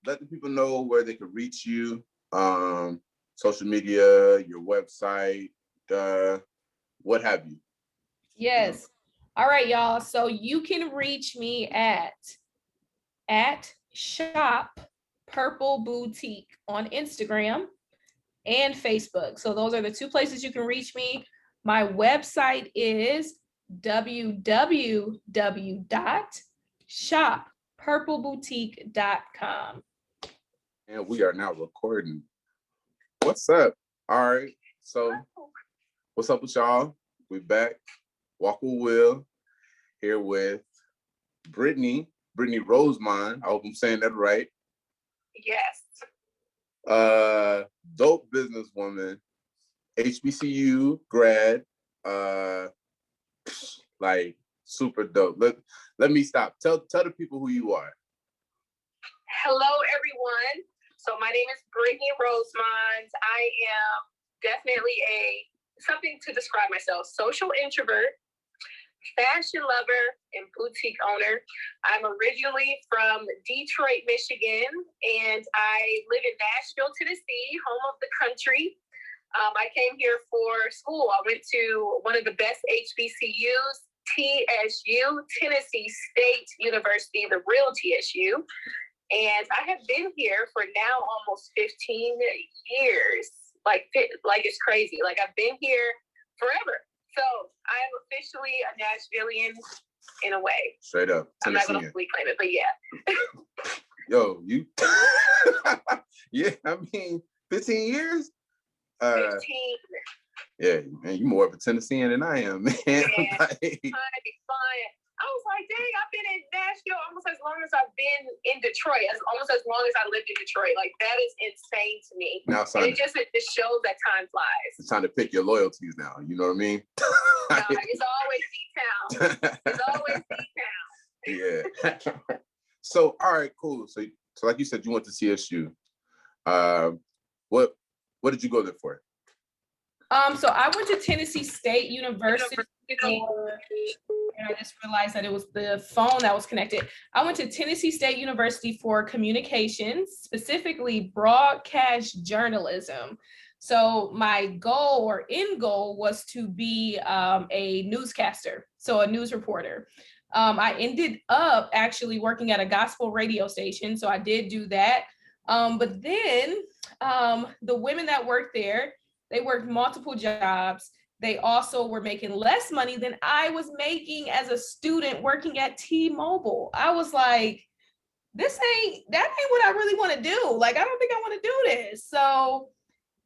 let the people know where they can reach you. Social media, your website, what have you. Yes. All right, y'all. So you can reach me at Shop Purple Boutique on Instagram and Facebook. So those are the two places you can reach me. My website is www.shoppurpleboutique.com. And we are now recording. What's up? All right. So what's up with y'all? We back. Walk with Will here with Brittany Rosemond. I hope I'm saying that right. Yes. Dope businesswoman, HBCU grad, like super dope. Let me stop. Tell the people who you are. Hello, everyone. So my name is Brittany Rosemond. I am definitely something to describe myself: social introvert, fashion lover, and boutique owner. I'm originally from Detroit, Michigan, and I live in Nashville, Tennessee, home of the country. I came here for school. I went to one of the best HBCUs, TSU, Tennessee State University, the real TSU. And I have been here for now almost 15 years. Like it's crazy. Like I've been here forever. So I am officially a Nashvilleian in a way. Straight up. I'm not going to fully claim it, but yeah. Yo, you. Yeah, I mean, 15 years? 15. Yeah, man, you more of a Tennessean than I am, man. Yeah, fine. I was like, dang, I've been in Nashville almost as long as I've been in Detroit, almost as long as I lived in Detroit. Like, that is insane to me. Now, and it just shows that time flies. It's time to pick your loyalties now. You know what I mean? No, it's always D-Town. It's always D-Town. Yeah. So, all right, cool. So like you said, you went to CSU. What did you go there for? So I went to Tennessee State University, and I just realized that it was the phone that was connected. I went to Tennessee State University for communications, specifically broadcast journalism. So my goal or end goal was to be a newscaster, so a news reporter. I ended up actually working at a gospel radio station, so I did do that. But then the women that worked there, they worked multiple jobs. They also were making less money than I was making as a student working at T-Mobile. I was like, that ain't what I really want to do. Like, I don't think I want to do this. So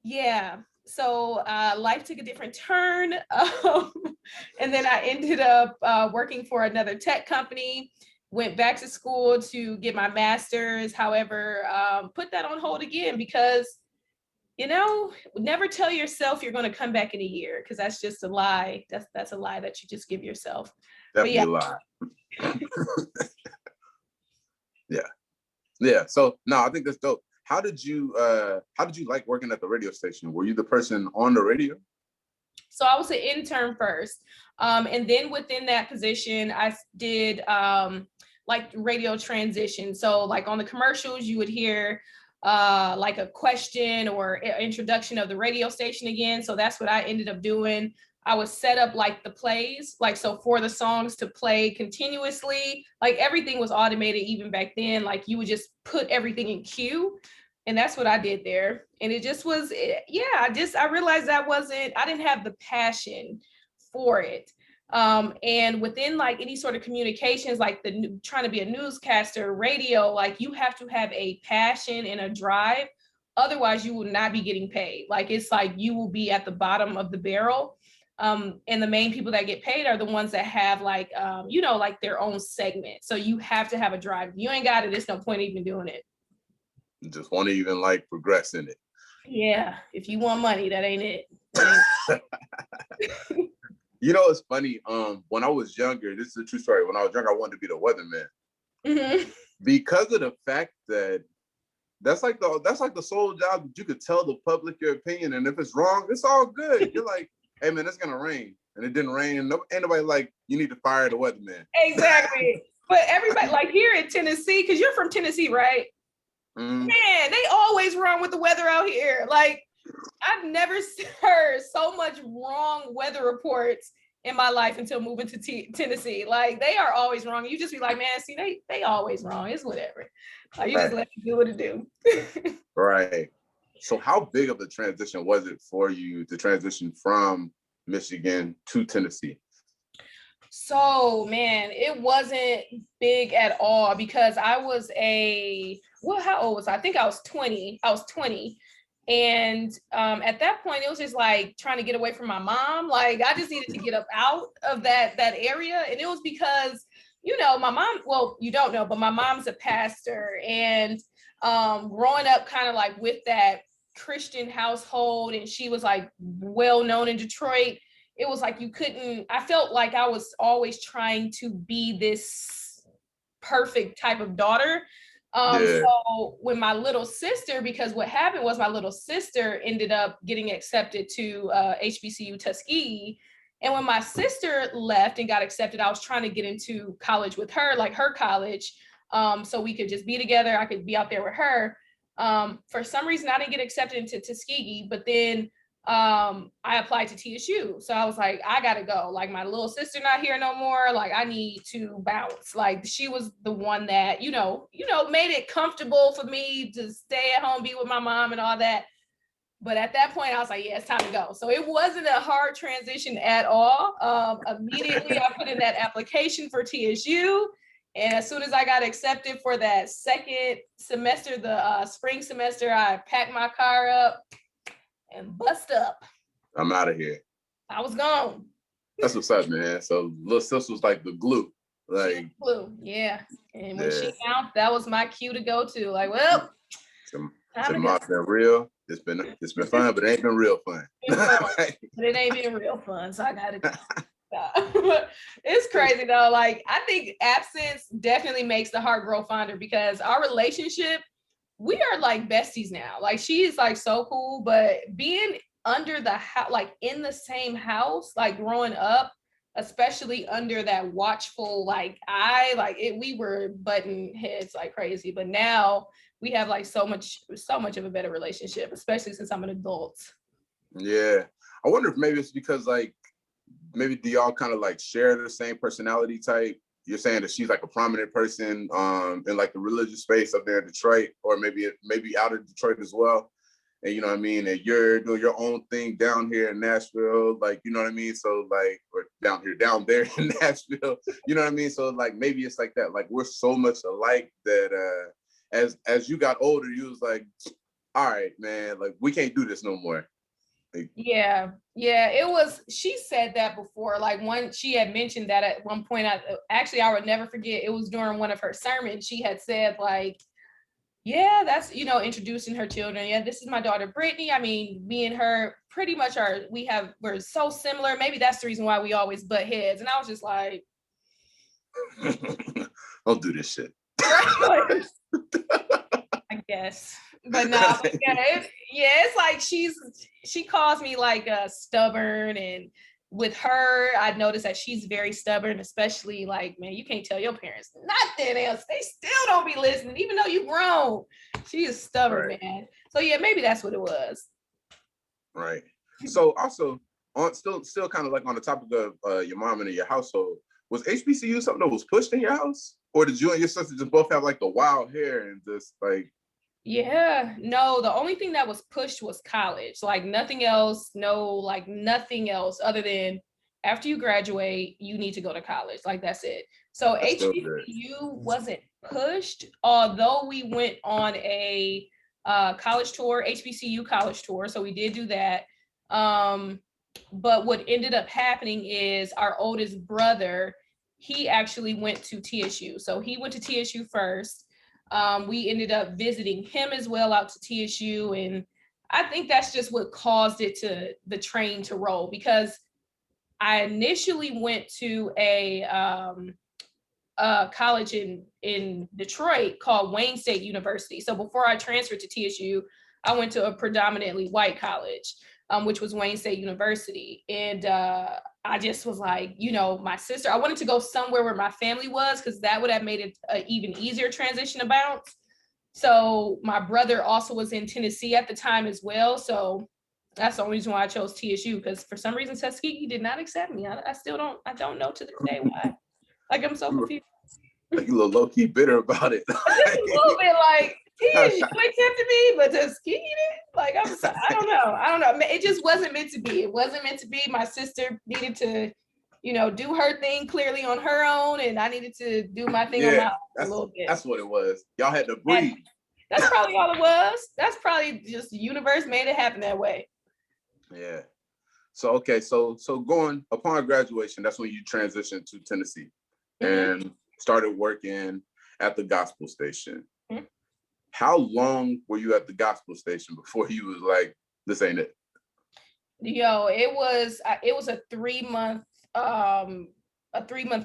yeah. So life took a different turn. And then I ended up working for another tech company, went back to school to get my master's. However, put that on hold again because, you know, never tell yourself you're going to come back in a year, because that's just a lie. That's a lie that you just give yourself. Definitely a lie. Yeah. So no, I think that's dope. How did you like working at the radio station? Were you the person on the radio? So I was an intern first. And then within that position, I did like radio transition. So like on the commercials, you would hear like a question or introduction of the radio station again. So that's what I ended up doing. I would set up like the plays, like, so for the songs to play continuously, like everything was automated even back then. Like you would just put everything in queue. And that's what I did there. And it just was, I realized I didn't have the passion for it. And within like any sort of communications, like trying to be a newscaster, radio, like you have to have a passion and a drive. Otherwise you will not be getting paid. Like, it's like you will be at the bottom of the barrel. And the main people that get paid are the ones that have like, like their own segment. So you have to have a drive. If you ain't got it, there's no point even doing it. You just want to even like progress in it. Yeah. If you want money, that ain't it. You know, it's funny. When I was younger, this is a true story. When I was younger, I wanted to be the weatherman. Mm-hmm. Because of the fact that that's like the sole job that you could tell the public your opinion, and if it's wrong, it's all good. You're like, hey man, it's gonna rain, and it didn't rain, and ain't nobody like, you need to fire the weatherman. Exactly. But everybody, like here in Tennessee, because you're from Tennessee, right? Man, they always wrong with the weather out here. Like, I've never heard so much wrong weather reports in my life until moving to Tennessee. Like, they are always wrong. You just be like, man, see, they always wrong. It's whatever. Like, you just let them do what it do. Right. So how big of a transition was it for you to transition from Michigan to Tennessee? So, man, it wasn't big at all because I was how old was I? I think I was 20. And at that point, it was just like trying to get away from my mom. Like, I just needed to get up out of that area. And it was because, my mom, well, you don't know, but my mom's a pastor. And growing up kind of like with that Christian household, and she was like well known in Detroit, it was like I felt like I was always trying to be this perfect type of daughter. So when my little sister, because what happened was my little sister ended up getting accepted to HBCU Tuskegee. And when my sister left and got accepted, I was trying to get into college with her, like her college. So we could just be together. I could be out there with her. For some reason, I didn't get accepted into Tuskegee, but then I applied to TSU. So I was like, I gotta go. Like, my little sister not here no more. Like, I need to bounce. Like, she was the one that, made it comfortable for me to stay at home, be with my mom and all that. But at that point, I was like, yeah, it's time to go. So it wasn't a hard transition at all. Immediately, I put in that application for TSU. And as soon as I got accepted for that second semester, the spring semester, I packed my car up and bust up. I'm out of here. I was gone. That's what's up, man. So little sis was like the glue. Like glue. Yeah. And when she found, that was my cue to go to. Like, well, it's been real. It's been fun, but it ain't been real fun. But it ain't been real fun. So I gotta go. It's crazy though. Like, I think absence definitely makes the heart grow fonder because our relationship, we are like besties now. Like, she is like so cool, but being under the house, like in the same house, like growing up, especially under that watchful like eye, like we were butting heads like crazy. But now we have like so much of a better relationship, especially since I'm an adult. Yeah, I wonder if maybe it's because like maybe do y'all kind of like share the same personality type? You're saying that she's like a prominent person in like the religious space up there in Detroit, or maybe out of Detroit as well. And you know what I mean? And you're doing your own thing down here in Nashville, like, you know what I mean? So like, or down there in Nashville, you know what I mean? So like, maybe it's like that. Like, we're so much alike that as you got older, you was like, all right, man, like we can't do this no more. Yeah, it was. She said that before. Like, she had mentioned that at one point. I would never forget. It was during one of her sermons. She had said like, yeah, that's, introducing her children. Yeah, this is my daughter, Brittany. I mean, me and her pretty much we're so similar. Maybe that's the reason why we always butt heads. And I was just like, don't do this shit. I guess. But no, it's like she calls me like stubborn, and with her, I noticed that she's very stubborn, especially like, man, you can't tell your parents nothing else. They still don't be listening, even though you grown. She is stubborn, right. Man. So yeah, maybe that's what it was. Right. So also on still kind of like on the topic of your mom and your household, was HBCU something that was pushed in your house? Or did you and your sister just both have like the wild hair and just like? Yeah, no, the only thing that was pushed was college. Like nothing else, nothing else other than after you graduate, you need to go to college. Like, that's it. So that's HBCU wasn't pushed, although we went on a college tour, HBCU college tour. So we did do that. But what ended up happening is our oldest brother, he actually went to TSU. So he went to TSU first. We ended up visiting him as well out to TSU. And I think that's just what caused the train to roll, because I initially went to a college in Detroit called Wayne State University. So before I transferred to TSU, I went to a predominantly white college, which was Wayne State University. And I just was like, my sister, I wanted to go somewhere where my family was, because that would have made it an even easier transition to bounce. So my brother also was in Tennessee at the time as well. So that's the only reason why I chose TSU, because for some reason Tuskegee did not accept me. I don't know to this day why. Like, I'm so confused. Like, you a little low-key bitter about it. Just a little bit like, TSU accepted me, but Tuskegee didn't. Like, I don't know. It just wasn't meant to be. It wasn't meant to be. My sister needed to, do her thing clearly on her own, and I needed to do my thing on my own a little bit. That's what it was. Y'all had to breathe. That's probably all it was. That's probably just the universe made it happen that way. Yeah. So, okay. So going upon graduation, that's when you transitioned to Tennessee and started working at the gospel station. Mm-hmm. How long were you at the gospel station before you was like, this ain't it? Yo, it was a 3-month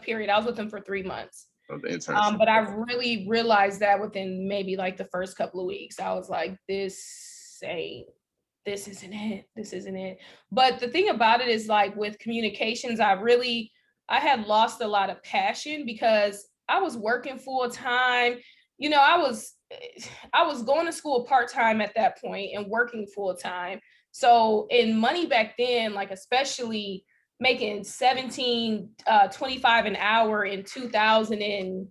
period. I was with them for 3 months. The internship. But I really realized that within maybe like the first couple of weeks. I was like, this isn't it. But the thing about it is, like, with communications, I had lost a lot of passion because I was working full time. I was going to school part-time at that point and working full time. So in money back then, like, especially making $17.25 an hour in 2000 and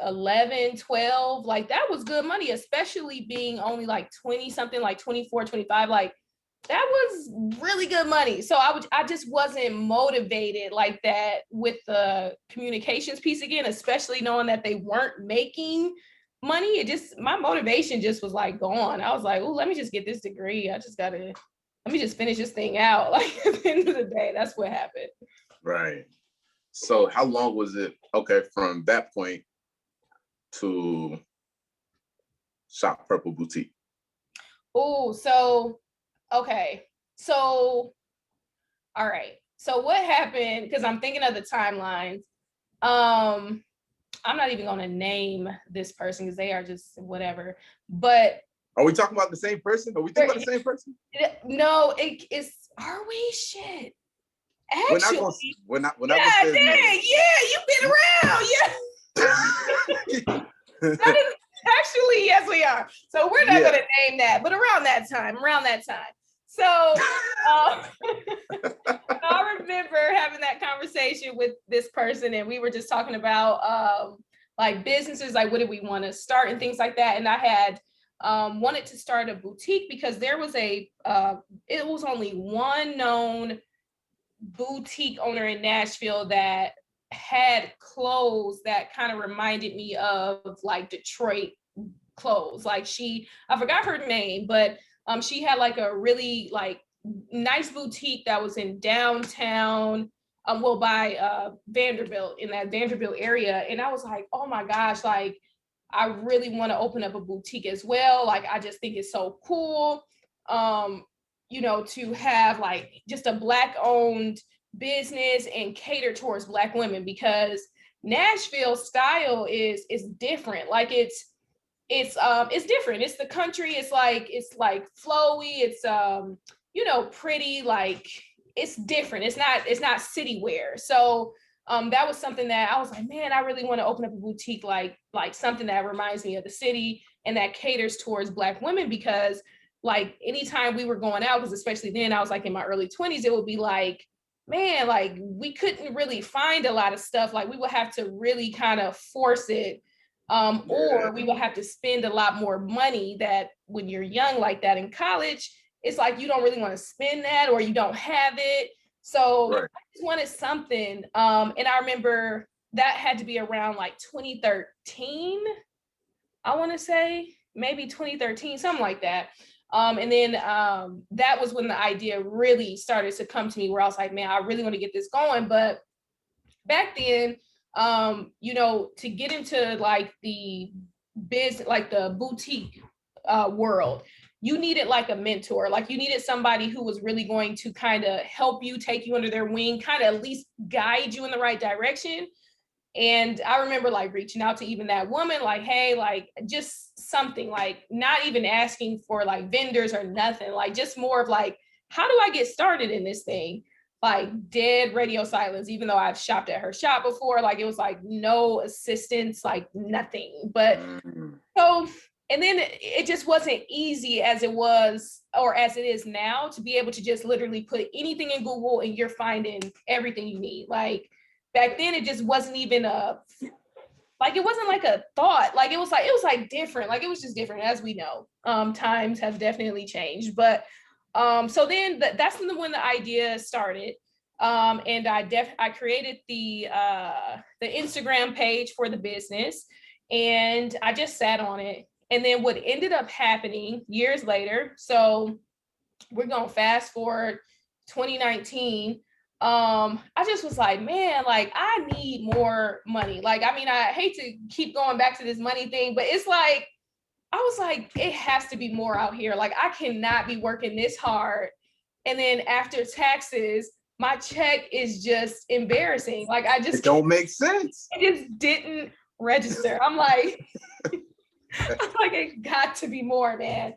11, 12, like, that was good money, especially being only like 20 something, like 24, 25, like, that was really good money. So I just wasn't motivated like that with the communications piece again, especially knowing that they weren't making money. My motivation just was like gone. I was like, oh, let me just get this degree. Let me just finish this thing out. Like, at the end of the day, that's what happened. Right. So how long was it, from that point to Shop Purple Boutique? Oh, so, okay. So, all right. So what happened, because I'm thinking of the timelines. I'm not even going to name this person because they are just whatever. But are we talking about the same person? Are we talking about the same person? No, it's. Are we? Shit. Actually, we're not gonna say his name. Yeah, you've been around. Yeah. Actually, yes, we are. So we're not gonna name that, but around that time. So I remember having that conversation with this person, and we were just talking about like businesses, like what did we want to start and things like that. And I had wanted to start a boutique because there was it was only one known boutique owner in Nashville that had clothes that kind of reminded me of like Detroit clothes. Like, I forgot her name, but she had like a really like nice boutique that was in downtown, by Vanderbilt, in that Vanderbilt area. And I was like, oh my gosh, like, I really want to open up a boutique as well. Like, I just think it's so cool, to have like just a Black owned business and cater towards Black women, because Nashville style is different. Like, it's different. It's the country. It's like flowy. It's pretty. Like, it's different. It's not city wear. So that was something that I was like, man, I really want to open up a boutique, like something that reminds me of the city and that caters towards Black women, because like anytime we were going out, because especially then I was like in my early 20s, it would be like, man, like we couldn't really find a lot of stuff. Like, we would have to really kind of force it. Or we would have to spend a lot more money, that when you're young like that in college, it's like you don't really want to spend that, or you don't have it. So I just wanted something. And I remember that had to be around like 2013, I want to say, maybe 2013, something like that. And then that was when the idea really started to come to me, where I was like, man, I really want to get this going. But back then, to get into like the business, like the boutique world, you needed like a mentor. Like, you needed somebody who was really going to kind of help you, take you under their wing, kind of at least guide you in the right direction. And I remember like reaching out to even that woman, like, hey, like just something, like not even asking for like vendors or nothing, like just more of like, how do I get started in this thing? like dead radio silence, even though I've shopped at her shop before. Like it was like no assistance, like nothing. But so, and then it just wasn't easy as it was, or as it is now, to be able to just literally put anything in Google and you're finding everything you need. Like back then, it just wasn't even like it wasn't like a thought. Like it was like different. Like it was just different, as we know. Times have definitely changed. But so then that's when the idea started. And I created the Instagram page for the business, and I just sat on it. And then what ended up happening years later, so we're going to fast forward 2019. I just was like, man, like I need more money. Like, I mean, I hate to keep going back to this money thing, but it's like, I was like, it has to be more out here. Like, I cannot be working this hard. And then after taxes, my check is just embarrassing. Like, it don't make sense. It just didn't register. I'm like, it got to be more, man.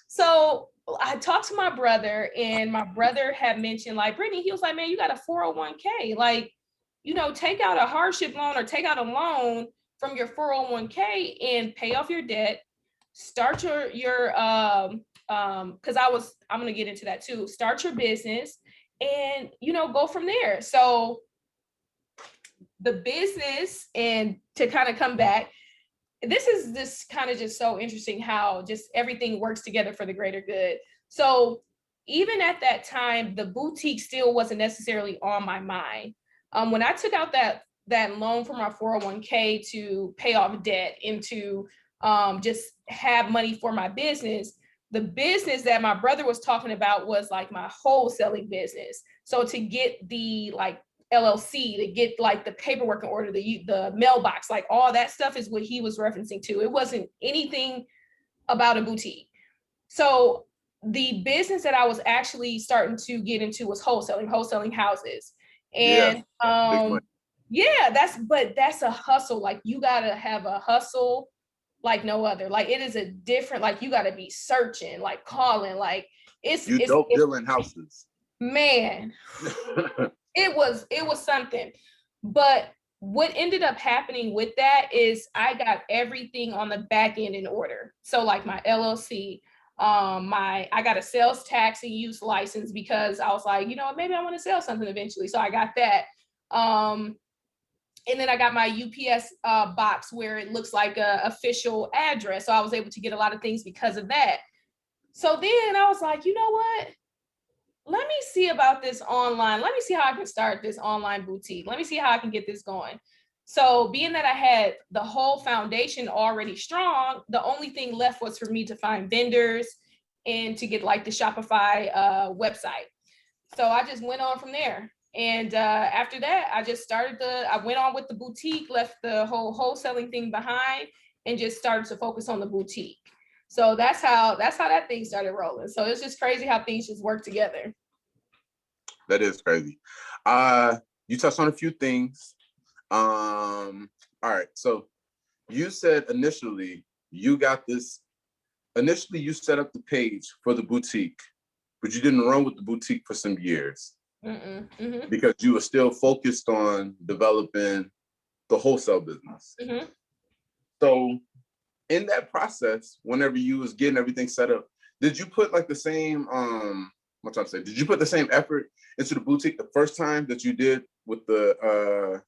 So I talked to my brother, and my brother had mentioned, like, Brittany, he was like, man, you got a 401k. Like, take out a hardship loan or take out a loan from your 401k and pay off your debt. Start your because I'm going to get into that too. Start your business and, go from there. So the business, and to kind of come back, this is kind of just so interesting how just everything works together for the greater good. So even at that time, the boutique still wasn't necessarily on my mind. When I took out that loan from our 401k to pay off debt and to just have money for my business, the business that my brother was talking about was like my wholesaling business. So to get the like LLC, to get like the paperwork in order, the mailbox, like all that stuff is what he was referencing to. It wasn't anything about a boutique. So the business that I was actually starting to get into was wholesaling houses. And that's a hustle. Like you gotta have a hustle like no other. Like it is a different, like you gotta be searching, like calling, like it's dope dealing houses. Man. It was something. But what ended up happening with that is I got everything on the back end in order. So like my LLC, I got a sales tax and use license because I was like, maybe I want to sell something eventually. So I got that. And then I got my UPS box where it looks like a official address. So I was able to get a lot of things because of that. So then I was like, you know what? Let me see about this online. Let me see how I can start this online boutique. Let me see how I can get this going. So being that I had the whole foundation already strong, the only thing left was for me to find vendors and to get like the Shopify website. So I just went on from there. And after that, I went on with the boutique, left the whole wholesaling thing behind, and just started to focus on the boutique. So that's how that thing started rolling. So it's just crazy how things just work together. That is crazy. You touched on a few things. All right. So you said initially you set up the page for the boutique, but you didn't run with the boutique for some years because you were still focused on developing the wholesale business. So in that process, whenever you was getting everything set up, did you put like the same did you put the same effort into the boutique the first time that you did with the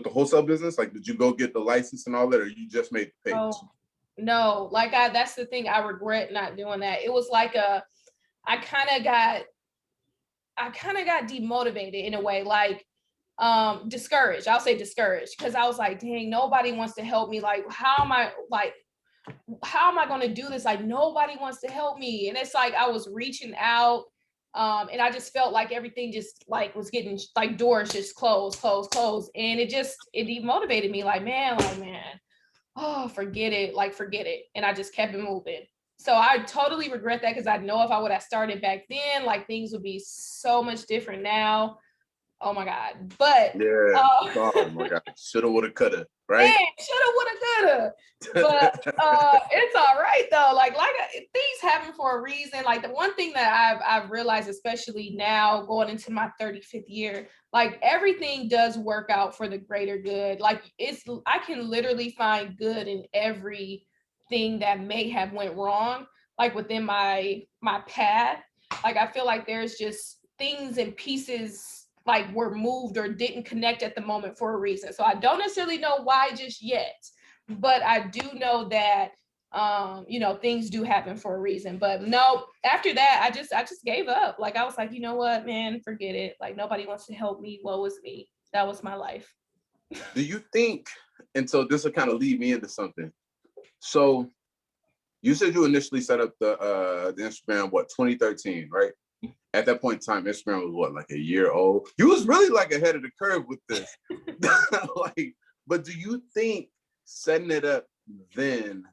wholesale business? Like, did you go get the license and all that, or you just made the page? No, like that's the thing. I regret not doing that. It was like I kind of got demotivated in a way, like discouraged. I'll say discouraged, because I was like, dang, nobody wants to help me. Like, how am I going to do this? Like, nobody wants to help me. And it's like I was reaching out, and I just felt like everything just like was getting like doors just closed, and it demotivated me. Like, man, oh, forget it. And I just kept it moving. So I totally regret that, because I know if I would have started back then, like things would be so much different now. Oh my God. But oh my God. Shoulda, woulda, coulda, right? Man, shoulda, woulda, coulda. But it's all right though. Like things happen for a reason. Like the one thing that I've realized, especially now going into my 35th year, like everything does work out for the greater good. Like I can literally find good in everything that may have went wrong, like within my path. Like I feel like there's just things and pieces like were moved or didn't connect at the moment for a reason. So I don't necessarily know why just yet, but I do know that things do happen for a reason. But no, after that, I just gave up. Like I was like, you know what, man, forget it. Like nobody wants to help me. Woe is me. That was my life. Do you think, and so this will kind of lead me into something. So you said you initially set up the Instagram, 2013, right? At that point in time, Instagram was like a year old. You was really like ahead of the curve with this. But do you think setting it up then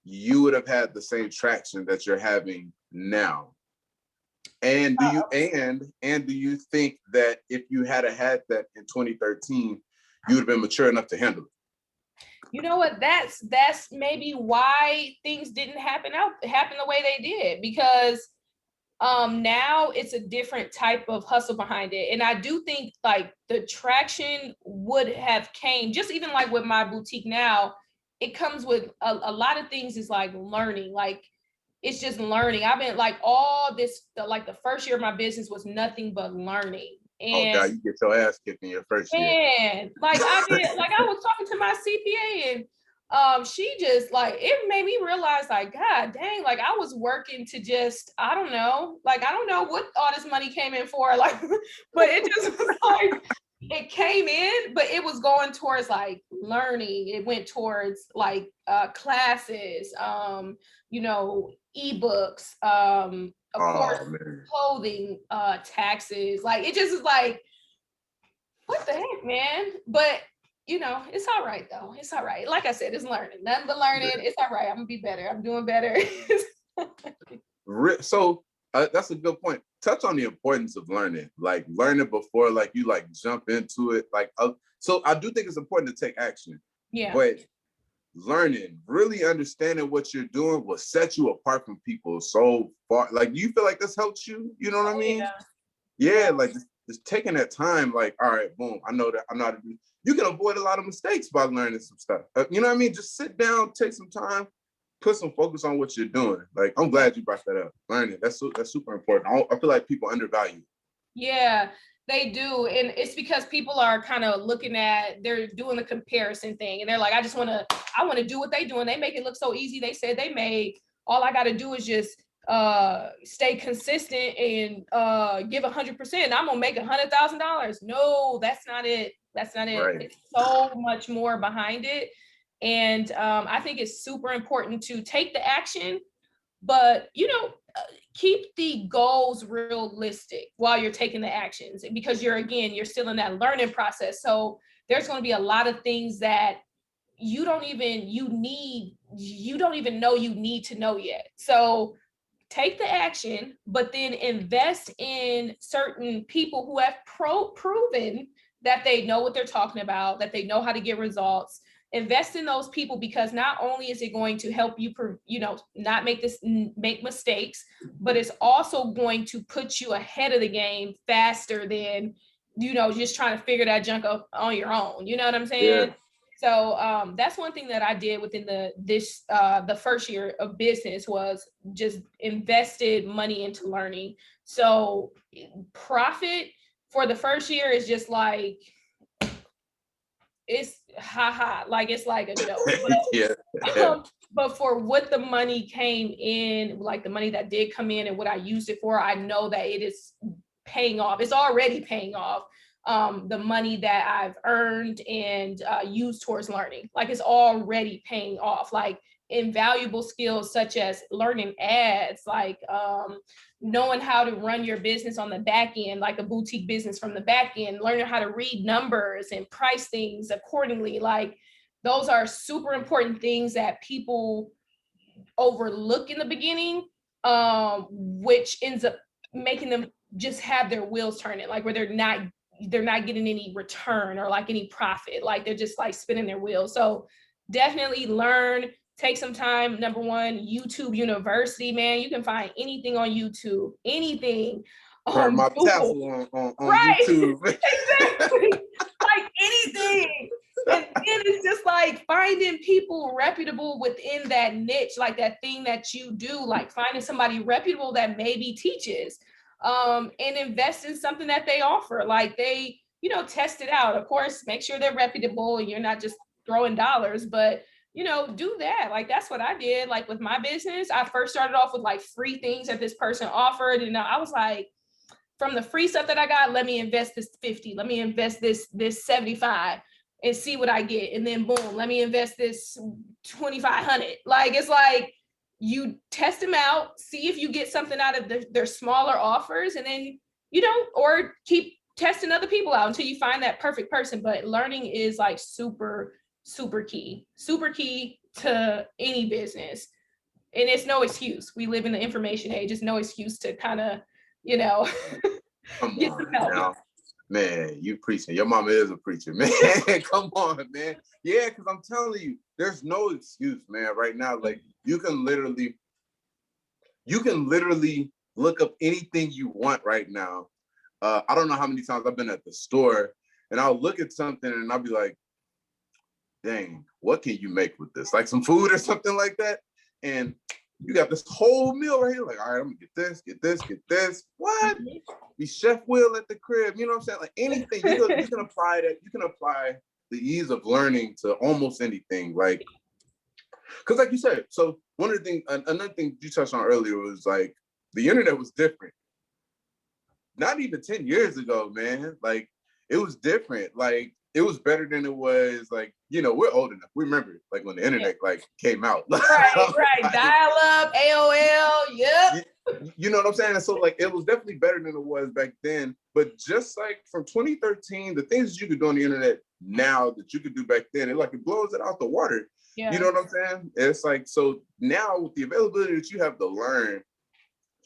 you would have had the same traction that you're having now? And do you and do you think that if you had that in 2013, you would have been mature enough to handle it? You know what? That's maybe why things didn't happen the way they did, because now it's a different type of hustle behind it. And I do think like the traction would have came just even like with my boutique now. It comes with a lot of things is like learning, like it's just learning. I've been like the first year of my business was nothing but learning. And oh God, you get your ass kicked in your first year. Man, like I was talking to my CPA and she just like, it made me realize like, God dang, like I was working to just, I don't know what all this money came in for, like, but it just was like, it came in, but it was going towards like learning. It went towards like classes, ebooks, of course, clothing, taxes. Like it just is like, what the heck, man? But it's all right though. It's all right. Like I said, it's learning. Nothing but learning. It's all right. I'm gonna be better. I'm doing better. So that's a good point. Touch on the importance of learning, like learning before like you like jump into it. Like so I do think it's important to take action. Yeah. But learning, really understanding what you're doing will set you apart from people so far. Like you feel like this helps you, you know what I mean? Yeah, like just taking that time, like, all right, boom, I know that I'm not, you can avoid a lot of mistakes by learning some stuff. You know what I mean? Just sit down, take some time, put some focus on what you're doing. Like, I'm glad you brought that up. Learning, that's super important. I feel like people undervalue. Yeah, they do. And it's because people are kind of they're doing the comparison thing. And they're like, I want to do what they do. And they make it look so easy. They said all I got to do is just stay consistent and give 100%. I'm gonna make $100,000. No, that's not it. Right. It's so much more behind it. And I think it's super important to take the action, but keep the goals realistic while you're taking the actions, because you're still in that learning process. So there's going to be a lot of things that you don't even know you need to know yet. So take the action, but then invest in certain people who have proven that they know what they're talking about, that they know how to get results. Invest in those people, because not only is it going to help you, not make mistakes, but it's also going to put you ahead of the game faster than, just trying to figure that junk up on your own. You know what I'm saying? Yeah. So that's one thing that I did within the first year of business, was just invested money into learning. So profit for the first year is just like, it's like it's like a joke. But, but for what the money came in, like the money that did come in and what I used it for, I know that it is paying off. It's already paying off. The money that I've earned and used towards learning, like it's already paying off. Like invaluable skills such as learning ads, like knowing how to run your business on the back end, like a boutique business from the back end, learning how to read numbers and price things accordingly. Like those are super important things that people overlook in the beginning, which ends up making them just have their wheels turning, like where they're not getting any return or like any profit, like they're just like spinning their wheels. So definitely learn, take some time. Number one, YouTube University, man. You can find anything on YouTube, anything. Turn my Google. tassel on Right. YouTube. Exactly. Like anything. And then it's just like finding people reputable within that niche, like that thing that you do, like finding somebody reputable that maybe teaches, and invest in something that they offer. Like they, you know, test it out. Of course, make sure they're reputable and you're not just throwing dollars, but you know, do that. Like that's what I did. Like with my business, I first started off with like free things that this person offered. And I was like, from the free stuff that I got, let me invest this 50, let me invest this 75 and see what I get. And then boom, let me invest this 2,500. Like, it's like you test them out, see if you get something out of their smaller offers, and then, you know, or keep testing other people out until you find that perfect person. But learning is like super key to any business. And it's no excuse. We live in the information age. It's no excuse to kind of, you know, Come on now. Man, you preaching. Your mama is a preacher, man. Come on, man. Yeah, because I'm telling you, there's no excuse, man. Right now, like you can literally look up anything you want right now. I don't know how many times I've been at the store and I'll look at something and I'll be like, dang, what can you make with this? Like some food or something like that. And you got this whole meal right here. Like, all right, I'm gonna get this. What? Be chef wheel at the crib. You know what I'm saying? Like anything, you can apply that. You can apply the ease of learning to almost anything. Like, because like you said, so one of the things, another thing you touched on earlier was like the internet was different. Not even 10 years ago, man. Like it was different. Like it was better than it was. Like, you know, we're old enough. We remember like when the internet like came out. Right. Dial up, AOL. Yep. You know what I'm saying? And so like it was definitely better than it was back then. But just like from 2013, the things that you could do on the internet now that you could do back then, it blows it out the water. Yeah. You know what I'm saying? It's like, so now with the availability that you have to learn,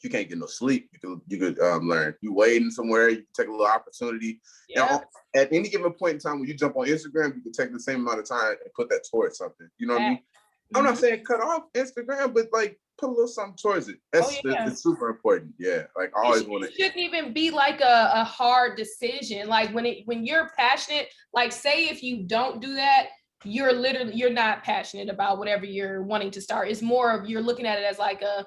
you can't get no sleep. You could learn. You waiting somewhere, you can take a little opportunity. Yeah. And at any given point in time when you jump on Instagram, you can take the same amount of time and put that towards something. You know what I mean? I'm not saying cut off Instagram, but like put a little something towards it. It's super important. Yeah. Like I always want to. It shouldn't even be like a hard decision. Like when you're passionate, like say if you don't do that, you're not passionate about whatever you're wanting to start. It's more of you're looking at it as like a,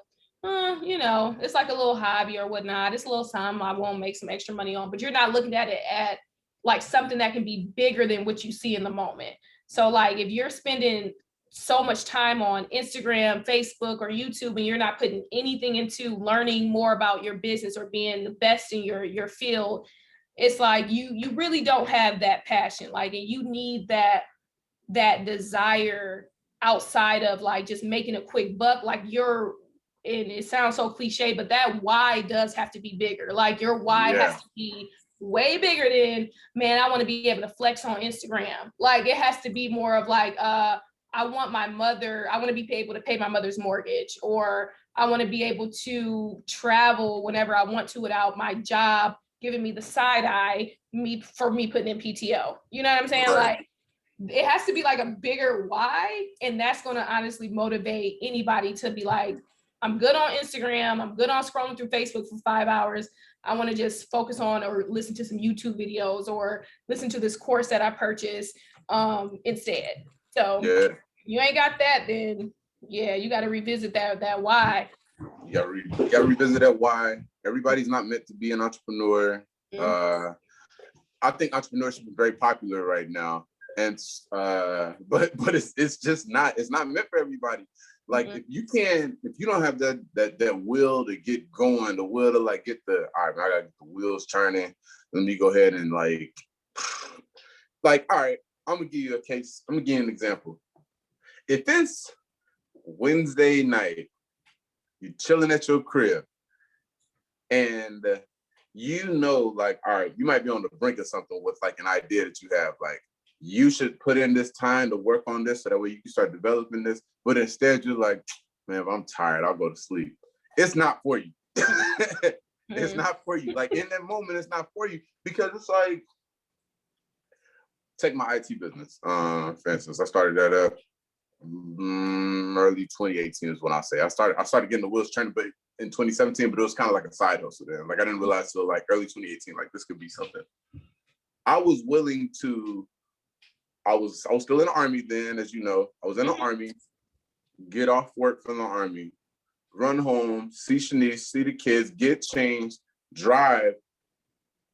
you know, it's like a little hobby or whatnot. It's a little something I won't make some extra money on, but you're not looking at it at like something that can be bigger than what you see in the moment. So like if you're spending so much time on Instagram, Facebook, or YouTube, and you're not putting anything into learning more about your business or being the best in your field, it's like you really don't have that passion. Like, and you need that desire outside of like just making a quick buck. Like and it sounds so cliche, but that why does have to be bigger. Like your why has to be way bigger than, man, I want to be able to flex on Instagram. Like it has to be more of like, I want to be able to pay my mother's mortgage, or I want to be able to travel whenever I want to without my job giving me the side eye for me putting in PTO. You know what I'm saying? Right. Like it has to be like a bigger why. And that's going to honestly motivate anybody to be like, I'm good on Instagram. I'm good on scrolling through Facebook for 5 hours. I want to just focus on or listen to some YouTube videos or listen to this course that I purchased instead. So you ain't got that, then you got to revisit that why. You got to revisit that why. Everybody's not meant to be an entrepreneur. Mm-hmm. I think entrepreneurship is very popular right now, and but it's just not. It's not meant for everybody. Like if you don't have that will to get going, the will to like get all right, I gotta get the wheels turning. Let me go ahead and like all right, I'm gonna give you a case. I'm gonna give you an example. If it's Wednesday night, you're chilling at your crib, and you know, like, all right, you might be on the brink of something with like an idea that you have, like, you should put in this time to work on this so that way you can start developing this. But instead, you're like, man, if I'm tired, I'll go to sleep. It's not for you. It's not for you. Like in that moment, it's not for you because it's like, take my IT business. For instance, I started that up. Early 2018 is when I say I started getting the wheels turning, but in 2017, but it was kind of like a side hustle then. Like I didn't realize till like early 2018, like this could be something. I was willing to. I was still in the Army then, as you know. I was in the Army. Get off work from the Army, run home, see Shanice, see the kids, get changed, drive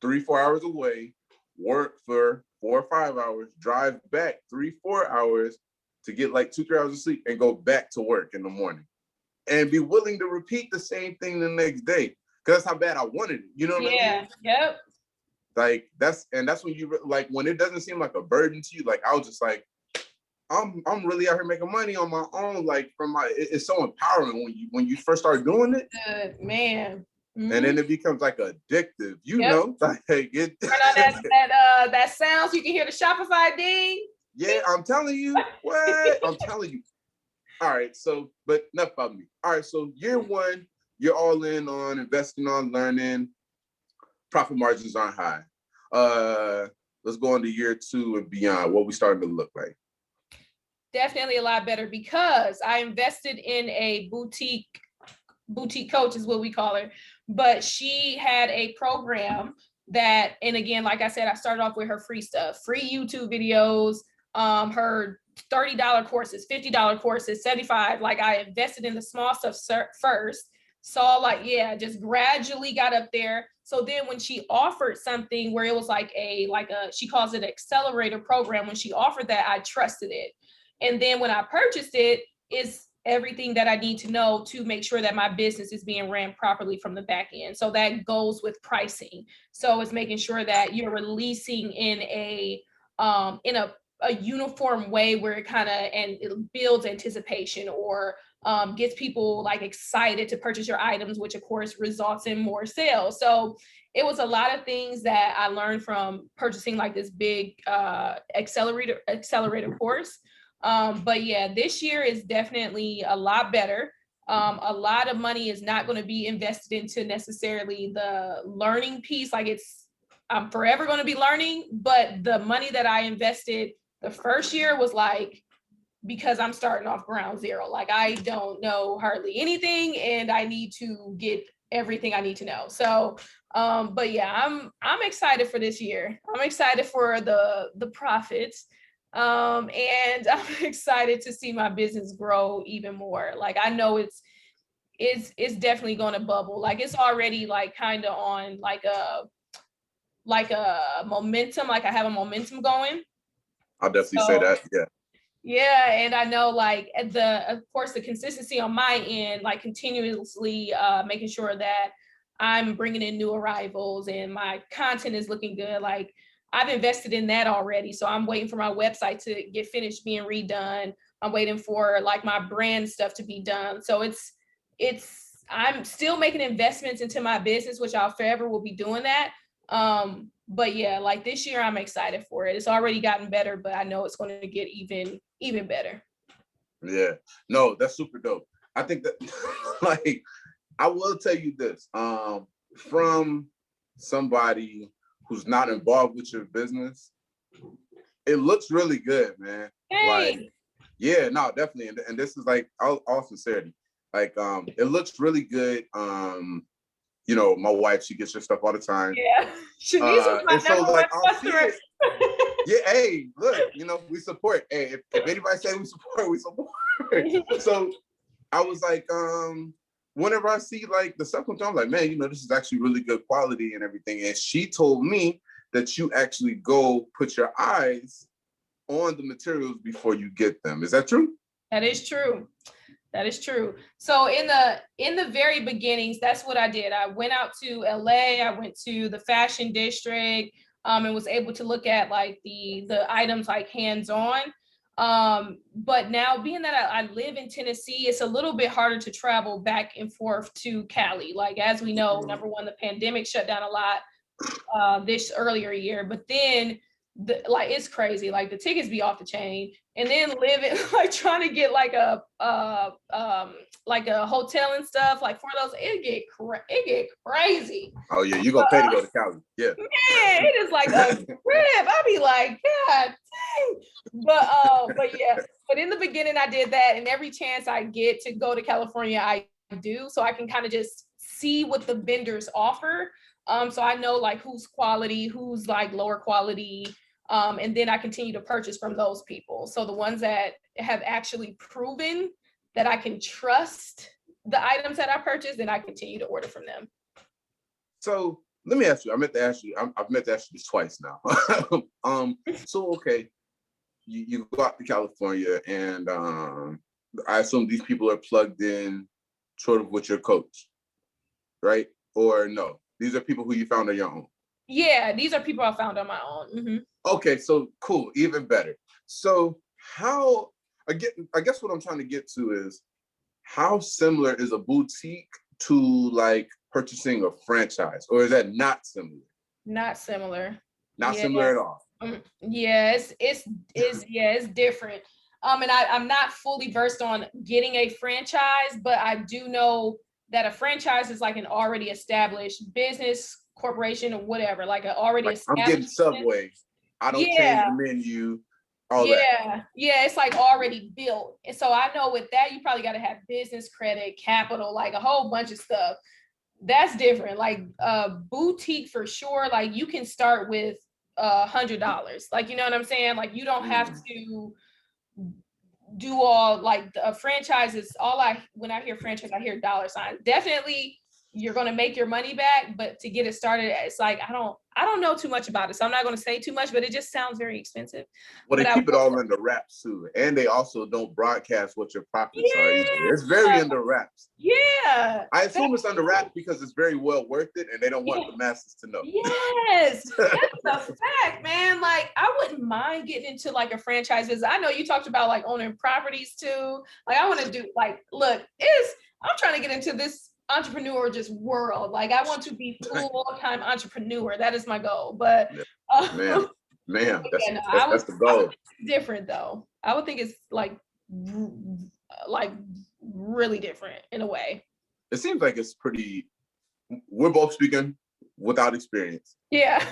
3-4 hours away, work for 4 or 5 hours, drive back 3-4 hours to get like 2-3 hours of sleep and go back to work in the morning and be willing to repeat the same thing the next day. Cause that's how bad I wanted it. You know what I mean? Yeah, yep. Like that's when you like, when it doesn't seem like a burden to you, like I was just like, I'm really out here making money on my own. Like it's so empowering when you first start doing it. Good man. And then it becomes like addictive, you know, like it. Turn on that sound so you can hear the Shopify ding. Yeah, I'm telling you. What? I'm telling you. All right, so, but enough about me. All right, so year one, you're all in on investing, on learning. Profit margins aren't high. Let's go into year two and beyond. What we starting to look like? Definitely a lot better because I invested in a boutique coach is what we call her, but she had a program that, and again, like I said, I started off with her free stuff, free YouTube videos, her $30 courses, $50 courses, $75. Like I invested in the small stuff first, saw like, yeah, just gradually got up there. So then when she offered something where it was like a, she calls it accelerator program. When she offered that, I trusted it. And then when I purchased it, it's everything that I need to know to make sure that my business is being ran properly from the back end. So that goes with pricing. So it's making sure that you're releasing in a uniform way where it kind of, and it builds anticipation or gets people like excited to purchase your items, which of course results in more sales. So it was a lot of things that I learned from purchasing like this big accelerator course. But yeah, this year is definitely a lot better. A lot of money is not going to be invested into necessarily the learning piece. Like I'm forever going to be learning, but the money that I invested the first year was like, because I'm starting off ground zero. Like I don't know hardly anything and I need to get everything I need to know. So, but yeah, I'm excited for this year. I'm excited for the profits. And I'm excited to see my business grow even more. Like I know it's definitely going to bubble. Like it's already like kind of on like a momentum. Like I have a momentum going. I'll definitely say that. Yeah. Yeah, and I know like of course the consistency on my end, like continuously making sure that I'm bringing in new arrivals and my content is looking good. Like I've invested in that already. So I'm waiting for my website to get finished being redone. I'm waiting for like my brand stuff to be done. So I'm still making investments into my business, which I'll forever will be doing that. But yeah, like this year I'm excited for it. It's already gotten better, but I know it's going to get even better. Yeah, no, that's super dope. I think that like, I will tell you this, from somebody who's not involved with your business, it looks really good, man. Hey. Like, yeah, no, definitely. And this is like all sincerity. Like, it looks really good. You know, my wife, she gets your stuff all the time. Yeah. Shanice was my number one customer. Yeah, hey, look, you know, we support. Hey, if anybody say we support, we support. So I was like, whenever I see like the stuff come through, I'm like, man, you know, this is actually really good quality and everything. And she told me that you actually go put your eyes on the materials before you get them. Is that true? That is true. That is true. So in the very beginnings, that's what I did. I went out to LA, I went to the fashion district, and was able to look at like the items like hands-on. But now being that I live in Tennessee, it's a little bit harder to travel back and forth to Cali. Like, as we know, number one, the pandemic shut down a lot this earlier year, but then like it's crazy. Like the tickets be off the chain. and then living like trying to get like a hotel and stuff like for those, it get crazy. Oh yeah, you gonna pay to go to Cali. Yeah. Man, it is like a trip. I'll be like, God dang. But yeah, but in the beginning I did that, and every chance I get to go to California, I do, so I can kind of just see what the vendors offer. So I know like who's quality, who's like lower quality. And then I continue to purchase from those people. So the ones that have actually proven that I can trust the items that I purchase, then I continue to order from them. So let me ask you, I've meant to ask you this twice now. So okay, you go out to California, and I assume these people are plugged in sort of with your coach, right? Or no, these are people who you found on your own. Yeah, these are people I found on my own. Mm-hmm. Okay, so cool, even better. So how, I guess what I'm trying to get to is, how similar is a boutique to like purchasing a franchise, or is that not similar? Not similar. Not similar at all. Yeah, it's different. And I'm not fully versed on getting a franchise, but I do know that a franchise is like an already established business, corporation, or whatever, like an already established. I'm getting Subway. I don't change the menu. Yeah, it's like already built. And so I know with that, you probably got to have business credit, capital, like a whole bunch of stuff. That's different. Like boutique for sure. Like you can start with $100. Like, you know what I'm saying? Like you don't have to do all like the franchises. When I hear franchise, I hear dollar signs. Definitely you're going to make your money back, but to get it started, it's like, I don't know too much about it. So I'm not going to say too much, but it just sounds very expensive. Well, they keep it all under wraps too. And they also don't broadcast what your profits are either. It's very under wraps. Yeah. I assume it's under wraps because it's very well worth it and they don't want the masses to know. Yes, that's a fact, man. Like I wouldn't mind getting into like a franchise business. I know you talked about like owning properties too. Like I want to do like, look, I'm trying to get into this entrepreneur just world. Like I want to be full-time entrepreneur. That is my goal. But man, that's the goal. Different though. I would think it's like really different in a way. It seems like it's pretty. We're both speaking without experience. Yeah.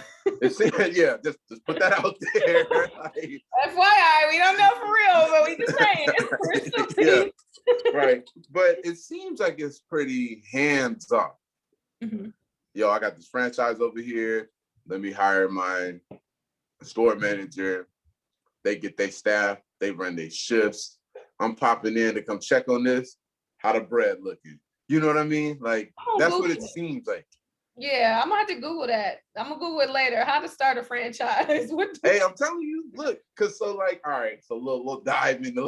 Just put that out there. Like, FYI, we don't know for real, but we just saying. Yeah. Right, but it seems like it's pretty hands-off. Mm-hmm. Yo, I got this franchise over here. Let me hire my store manager. They get their staff. They run their shifts. I'm popping in to come check on this. How the bread looking? You know what I mean? Like that's what it seems like. Yeah, I'm gonna have to Google that. I'm gonna Google it later. How to start a franchise. Hey, I'm telling you, look, cause so like, all right, so we'll dive into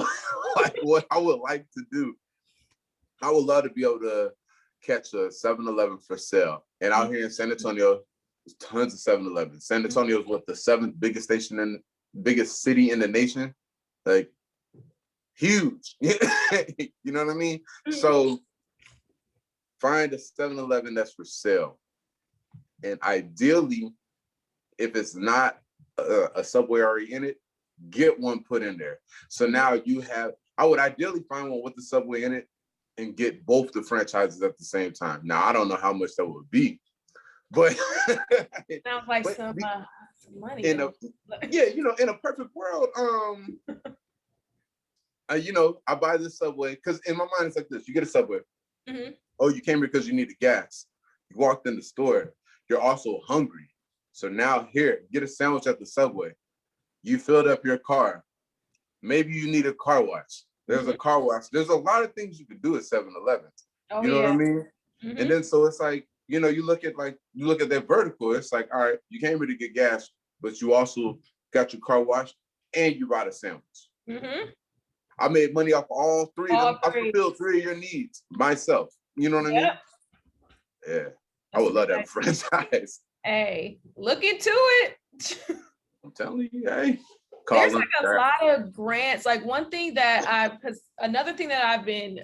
like what I would like to do. I would love to be able to catch a 7-Eleven for sale. And out here in San Antonio, there's tons of 7-Elevens. San Antonio is the 7th biggest city in the nation. Like huge. You know what I mean? So find a 7-Eleven that's for sale. And ideally, if it's not a Subway already in it, get one put in there. So now I would ideally find one with the Subway in it and get both the franchises at the same time. Now, I don't know how much that would be, but sounds like some money. In a perfect world, I buy this Subway because in my mind, it's like this. You get a Subway. Mm-hmm. Oh, you came here because you needed gas. You walked in the store. You're also hungry. So now here, get a sandwich at the Subway. You filled up your car. Maybe you need a car wash. There's a car wash. There's a lot of things you could do at 7-Eleven. You know what I mean? Mm-hmm. And then so it's like, you look at that vertical. It's like, all right, you came here to get gas, but you also got your car washed and you bought a sandwich. Mm-hmm. I made money off all three of them. I fulfilled 3 of your needs myself. You know what I mean? Yeah. I would love to have a franchise. Hey, look into it. I'm telling you, hey. There's like a lot of grants. Like another thing that I've been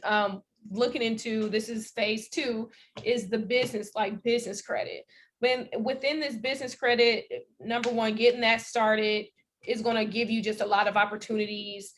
looking into, this is phase 2, is the business credit. Within this business credit, number one, getting that started, is going to give you just a lot of opportunities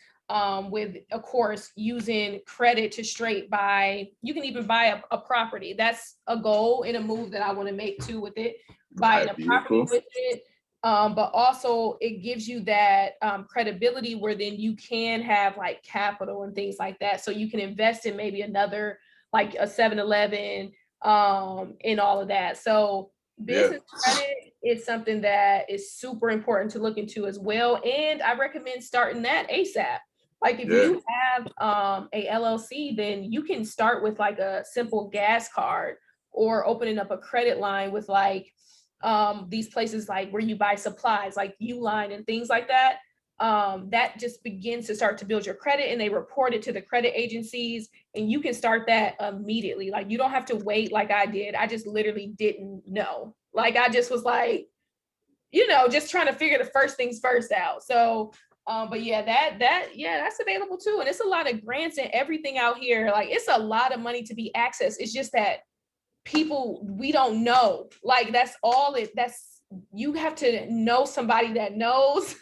with, of course, using credit to straight buy. You can even buy a property. That's a goal and a move that I want to make too with it, buying a property with it. But also it gives you that credibility where then you can have like capital and things like that. So you can invest in maybe another, like a 7-Eleven and all of that. So business credit is something that is super important to look into as well. And I recommend starting that ASAP. Like if you have a LLC, then you can start with like a simple gas card or opening up a credit line with like these places like where you buy supplies like Uline and things like that. That just begins to start to build your credit, and they report it to the credit agencies, and you can start that immediately. Like you don't have to wait like I did. I just literally didn't know. Like I just was like, just trying to figure the first things first out. So but yeah, that's available too. And it's a lot of grants and everything out here. Like it's a lot of money to be accessed. It's just that people, we don't know. Like you have to know somebody that knows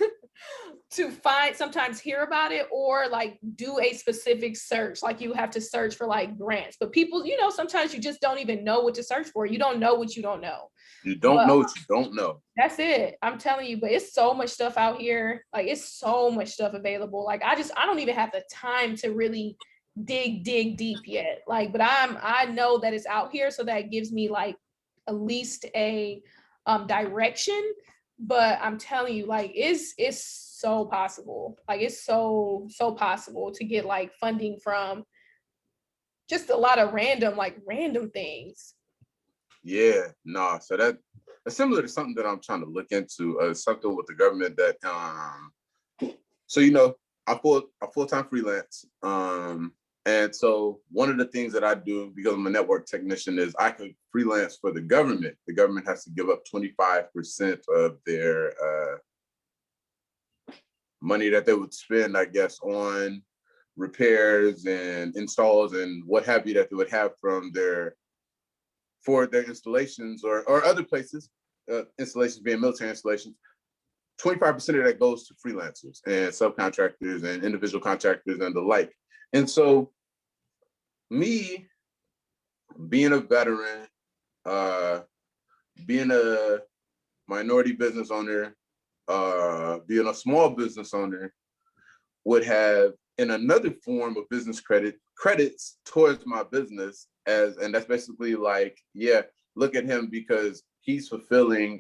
to sometimes hear about it, or like do a specific search. Like you have to search for like grants, but people, sometimes you just don't even know what to search for. You don't know what you don't know. You don't know what you don't know. That's it. I'm telling you, but it's so much stuff out here. Like it's so much stuff available. Like I don't even have the time to really dig deep yet. Like, but I know that it's out here, so that gives me like at least a direction. But I'm telling you, like it's so possible. Like it's so possible to get like funding from just a lot of random things. Yeah, no. So that's similar to something that I'm trying to look into. Something with the government that so I full-time freelance. And so one of the things that I do, because I'm a network technician, is I can freelance for the government. The government has to give up 25% of their money that they would spend, I guess, on repairs and installs and what have you that they would have for their installations or other places, installations being military installations. 25% of that goes to freelancers and subcontractors and individual contractors and the like. And so me being a veteran, being a minority business owner, being a small business owner, would have in another form of business credits towards my business, and that's basically like, look at him because he's fulfilling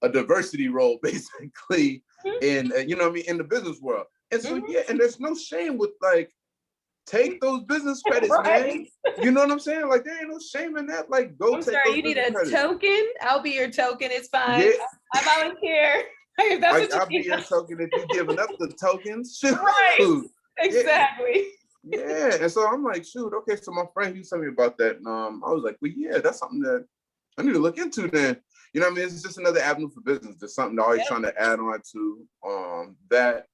a diversity role basically in in the business world. And so and there's no shame with like, take those business credits, man. You know what I'm saying? Like there ain't no shame in that. Like go take those. You need a credits. Token? I'll be your token. It's fine. Yeah. I volunteer. I'll be your token if you're giving up the tokens. Shoot. Right. Exactly. Yeah. And so I'm like, shoot, okay. So my friend, he was telling me about that. And I was like, well, yeah, that's something that I need to look into then. You know what I mean? It's just another avenue for business. There's something they're always trying to add on to that.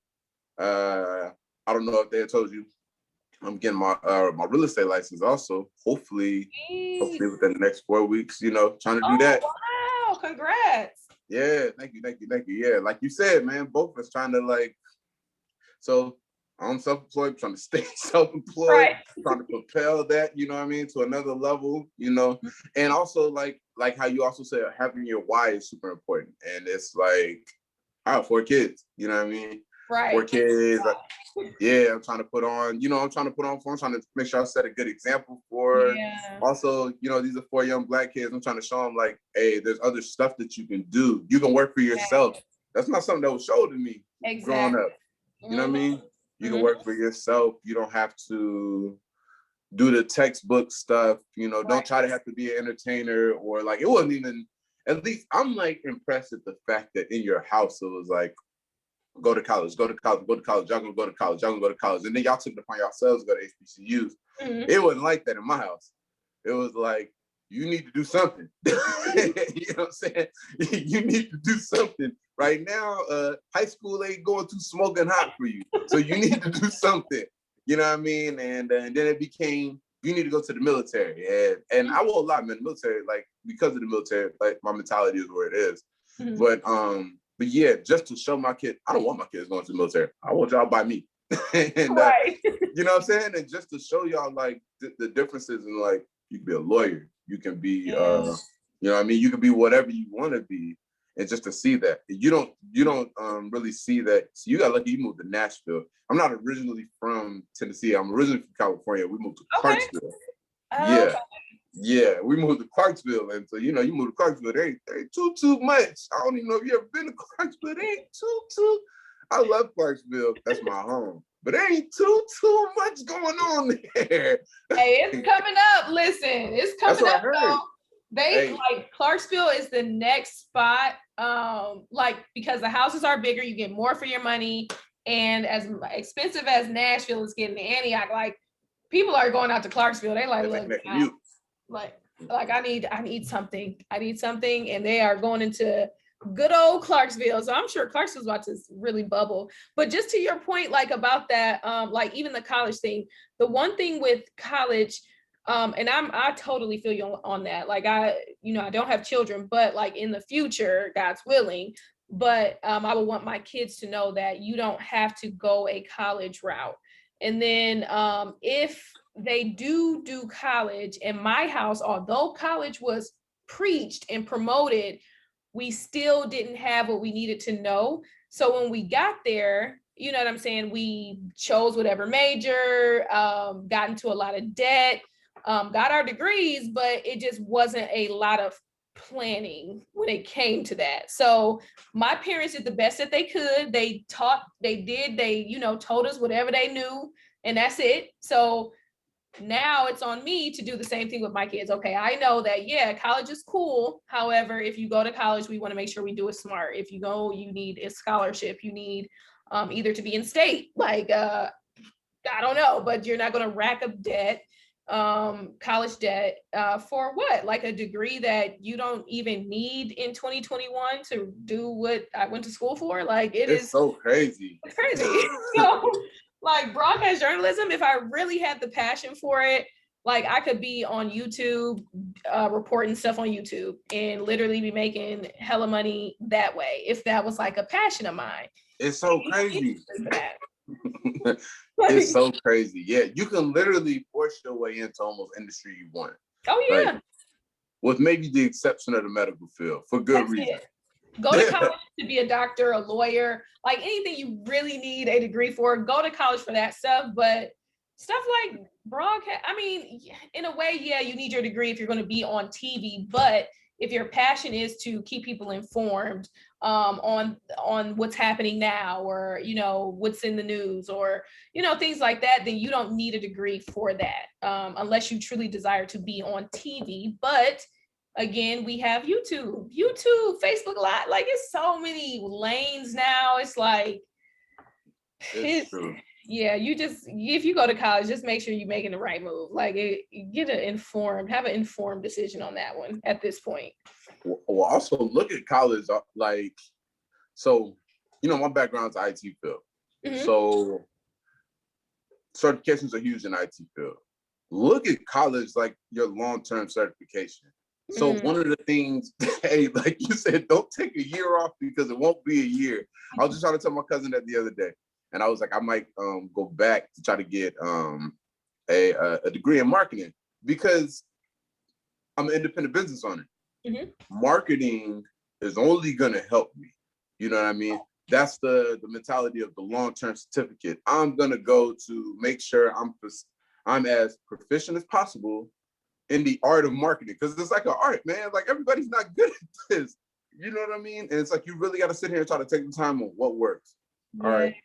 I don't know if they had told you, I'm getting my real estate license also. Hopefully within the next 4 weeks, trying to do that. Wow, congrats. Yeah, thank you. Yeah, like you said, man, both of us trying to like, so I'm self-employed, trying to stay self-employed, trying to propel that, you know what I mean, to another level, and also like how you also said, having your why is super important. And it's like, I have 4 kids, you know what I mean? Right. 4 kids. I'm trying to put on, I'm trying to make sure I set a good example for. Also, these are 4 young Black kids. I'm trying to show them like, hey, there's other stuff that you can do. You can work for yourself. That's not something that was shown to me growing up. You know what I mean? You can work for yourself. You don't have to do the textbook stuff. Don't try to have to be an entertainer or like, it wasn't even, at least I'm like impressed at the fact that in your house, it was like, go to college, y'all gonna go to college, and then y'all took it upon yourselves to go to HBCUs. It wasn't like that in my house. It was like, you need to do something. You know what I'm saying? You need to do something. Right now, high school ain't going too smoking hot for you. So you need to do something. You know what I mean? And then it became, you need to go to the military. And I won't lie, man, the military, like, because of the military, like, my mentality is where it is. But yeah, just to show my kid, I don't want my kids going to the military. I want y'all by me. And right. You know what I'm saying? And just to show y'all like the differences in like, you can be a lawyer, you can be you know what I mean, you can be whatever you want to be. And just to see that, you don't really see that. So you got lucky you moved to Nashville. I'm not originally from Tennessee. I'm originally from California. We moved to Clarksville. Yeah. Yeah, we moved to Clarksville, and so you move to Clarksville. There ain't too much. I don't even know if you ever been to Clarksville. There ain't too. I love Clarksville. That's my home. But there ain't too much going on there. Hey, it's coming up. Listen, it's coming up. Like Clarksville is the next spot. Like because the houses are bigger, you get more for your money, and as expensive as Nashville is getting to Antioch, like people are going out to Clarksville. They like look. Like I need something, and they are going into good old Clarksville. So I'm sure Clarksville's about to really bubble. But just to your point, like about that, like even the college thing, the one thing with college, and I totally feel you on that. Like I don't have children, but like in the future, God's willing, but I would want my kids to know that you don't have to go a college route. And then if they do college, in my house, although college was preached and promoted, we still didn't have what we needed to know. So when we got there, you know what I'm saying, we chose whatever major, got into a lot of debt, got our degrees, but it just wasn't a lot of planning when it came to that. So my parents did the best that they could. They told us whatever they knew, and that's it. So now it's on me to do the same thing with my kids. Okay, I know that, yeah, college is cool. However, if you go to college, we want to make sure we do it smart. If you go, you need a scholarship. You need either to be in state, like, I don't know, but you're not going to rack up debt, college debt for what? Like a degree that you don't even need in 2021 to do what I went to school for. Like it's so crazy. It's crazy. So like broadcast journalism, if I really had the passion for it, like I could be on YouTube, reporting stuff on YouTube and literally be making hella money that way. If that was like a passion of mine. It's so crazy. It's so crazy. Yeah, you can literally force your way into almost industry you want. Oh yeah. Like, with maybe the exception of the medical field for good reason. Go to college to be a doctor, a lawyer, like anything you really need a degree for, go to college for that stuff. But stuff like broadcast, I mean, in a way, yeah, you need your degree if you're going to be on TV. But if your passion is to keep people informed on what's happening now, or, what's in the news, or, things like that, then you don't need a degree for that unless you truly desire to be on TV. But again, we have YouTube, Facebook Live. Like it's so many lanes now. It's like, it's true. Yeah, if you go to college, just make sure you're making the right move. Like have an informed decision on that one at this point. Well, also look at college, like, so, my background's IT field. Mm-hmm. So certifications are huge in IT field. Look at college like your long-term certification. So one of the things, hey, like you said, don't take a year off because it won't be a year. I was just trying to tell my cousin that the other day, and I was like, I might go back to try to get a degree in marketing because I'm an independent business owner. Mm-hmm. Marketing is only going to help me. You know what I mean? That's the mentality of the long-term certificate. I'm going to go to make sure I'm as proficient as possible in the art of marketing, because it's like an art, man. Like everybody's not good at this. You know what I mean? And it's like you really got to sit here and try to take the time on what works. Yes. All right.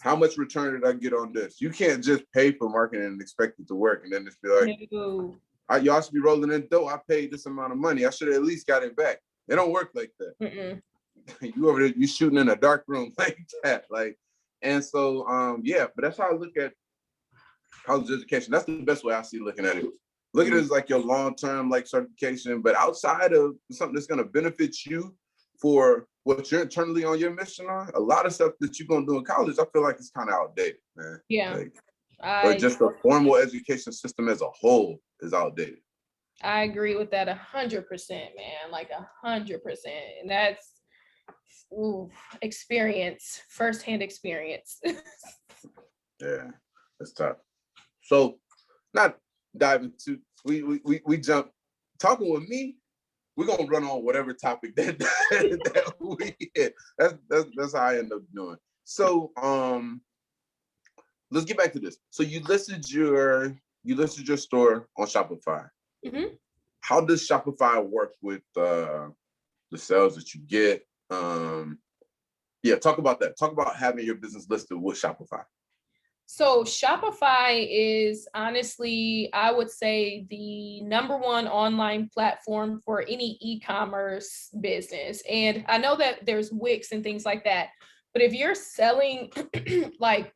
How much return did I get on this? You can't just pay for marketing and expect it to work and then just be like, no. Y'all should be rolling in dough. I paid this amount of money. I should have at least got it back. It don't work like that. You over there, you shooting in a dark room like that. Like, and so yeah, but that's how I look at college education. That's the best way I see looking at it. Look at it as like your long-term like certification, but outside of something that's going to benefit you for what you're internally on your mission on, a lot of stuff that you're going to do in college, I feel like it's kind of outdated, man. Yeah. Like, or just the formal education system as a whole is outdated. I agree with that 100%, man. Like 100%. And Experience, firsthand experience. Yeah, that's tough. So, not diving too. We jump. Talking with me, we're gonna run on whatever topic that we hit. That's how I end up doing. So, let's get back to this. So you listed your store on Shopify. Mm-hmm. How does Shopify work with the sales that you get? Yeah, talk about that. Talk about having your business listed with Shopify. So Shopify is honestly, I would say, the number one online platform for any e-commerce business. And I know that there's Wix and things like that, but if you're selling like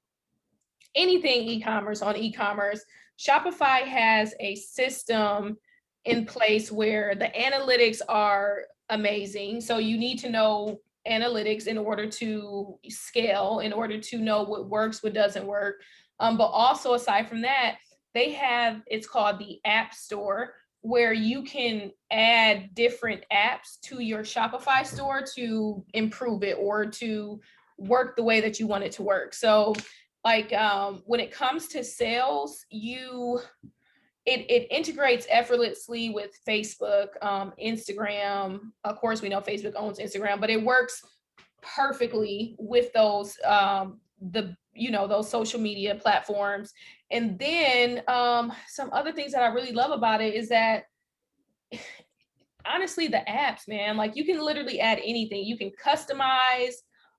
anything e-commerce on e-commerce, Shopify has a system in place where the analytics are amazing. So you need to know analytics in order to scale, in order to know what works, what doesn't work. But also aside from that, they have, it's called the App Store, where you can add different apps to your Shopify store to improve it or to work the way that you want it to work. So like when it comes to sales, it integrates effortlessly with Facebook, Instagram. Of course, we know Facebook owns Instagram, but it works perfectly with those those social media platforms. And then some other things that I really love about it is that honestly, the apps, man, like you can literally add anything. You can customize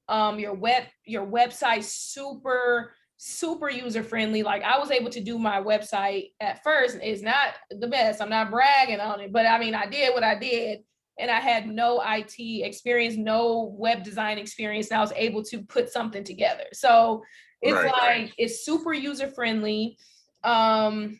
your website super user friendly. Like I was able to do my website at first. It's not the best. I'm not bragging on it, but I mean, I did what I did and I had no IT experience, no web design experience. And I was able to put something together. So it's it's super user friendly. Man,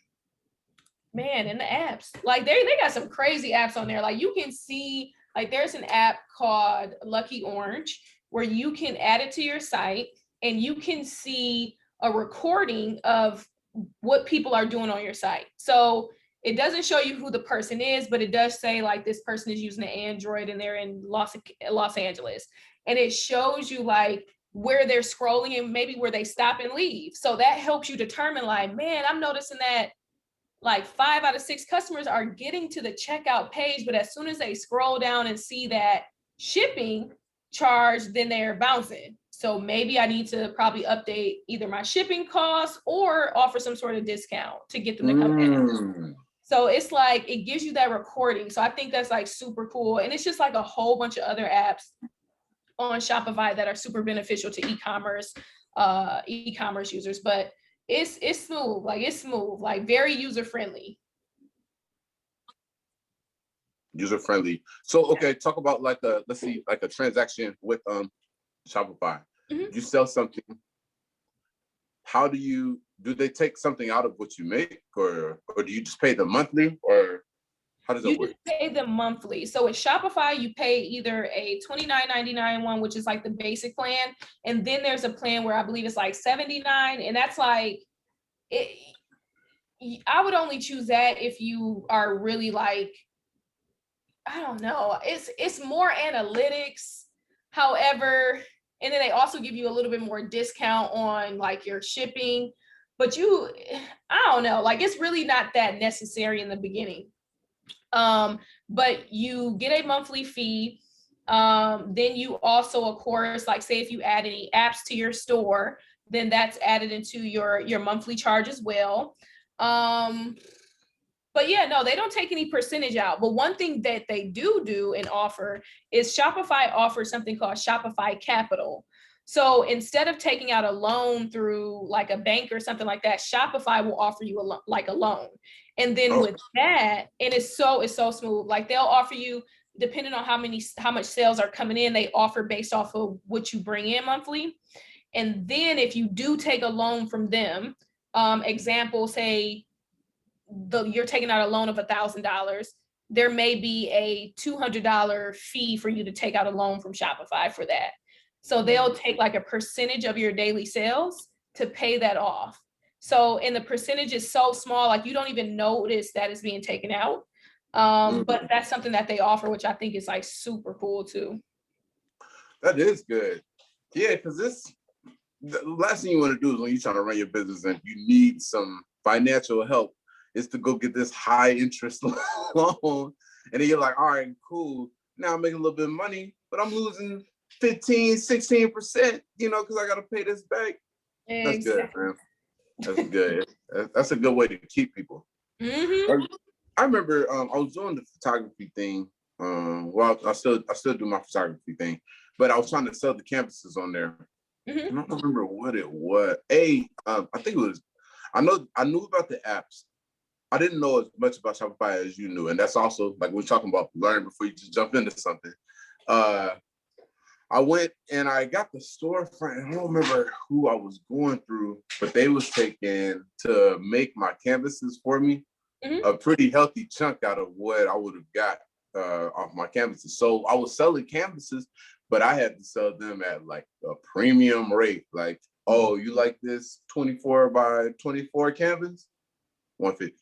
and the apps, like they got some crazy apps on there. Like you can see, like there's an app called Lucky Orange where you can add it to your site and you can see a recording of what people are doing on your site. So it doesn't show you who the person is, but it does say like this person is using an Android and they're in Los Angeles. And it shows you like where they're scrolling and maybe where they stop and leave. So that helps you determine like, man, I'm noticing that like 5 out of 6 customers are getting to the checkout page, but as soon as they scroll down and see that shipping charge, then they're bouncing. So maybe I need to probably update either my shipping costs or offer some sort of discount to get them to come in. So it's like, it gives you that recording. So I think that's like super cool. And it's just like a whole bunch of other apps on Shopify that are super beneficial to e-commerce users. But it's smooth, like very user friendly. User friendly. So okay, talk about like let's see, like a transaction with Shopify. Mm-hmm. You sell something. How do they take something out of what you make, or do you just pay them monthly, or how does it work? You just pay them monthly. So with Shopify, you pay either a $29.99 one, which is like the basic plan, and then there's a plan where I believe it's like $79, and that's like it. I would only choose that if you are really like, I don't know, it's more analytics. However, and then they also give you a little bit more discount on like your shipping, but I don't know, like it's really not that necessary in the beginning. But you get a monthly fee. Then you also, of course, like say if you add any apps to your store, then that's added into your monthly charge as well. But yeah, no, they don't take any percentage out. But one thing that they do and offer is Shopify offers something called Shopify Capital. So instead of taking out a loan through like a bank or something like that, Shopify will offer you a loan. And then with that, and it's so smooth. Like they'll offer you, depending on how much sales are coming in, they offer based off of what you bring in monthly. And then if you do take a loan from them, example, say you're taking out a loan of $1,000, there may be a $200 fee for you to take out a loan from Shopify for that. So they'll take like a percentage of your daily sales to pay that off. So, and the percentage is so small, like you don't even notice that it's being taken out. But that's something that they offer, which I think is like super cool too. That is good. Yeah, because the last thing you want to do is when you're trying to run your business and you need some financial help is to go get this high interest loan. And then you're like, all right, cool. Now I'm making a little bit of money, but I'm losing 15, 16%, because I got to pay this back. That's good, man. That's good. That's a good way to keep people. Mm-hmm. I remember I was doing the photography thing. Well, I still do my photography thing, but I was trying to sell the canvases on there. Mm-hmm. I don't remember what it was. I think it was. I knew about the apps. I didn't know as much about Shopify as you knew, and that's also like we're talking about learn before you just jump into something. I went and I got the storefront. I don't remember who I was going through, but they was taking to make my canvases for me a pretty healthy chunk out of what I would have got off my canvases. So I was selling canvases, but I had to sell them at like a premium rate. Like, oh, you like this 24 by 24 canvas? $150.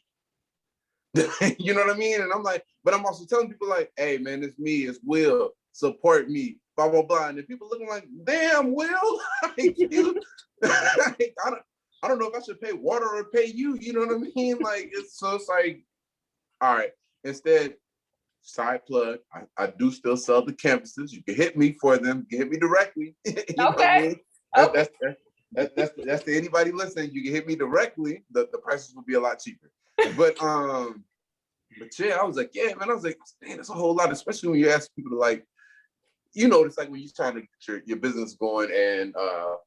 You know what I mean? And I'm like, but I'm also telling people like, hey man, it's me, it's Will, support me, blah, blah, blah. And then people looking like, damn, Will, I don't know if I should pay water or pay you, you know what I mean? Like, it's like, all right, instead, side plug, I do still sell the canvases. You can hit me for them, you can hit me directly. You know what I mean? That's to anybody listening, you can hit me directly, the prices will be a lot cheaper. But yeah, I was like, yeah, man, I was like, man, that's a whole lot, especially when you ask people to like, it's like when you're trying to get your business going, and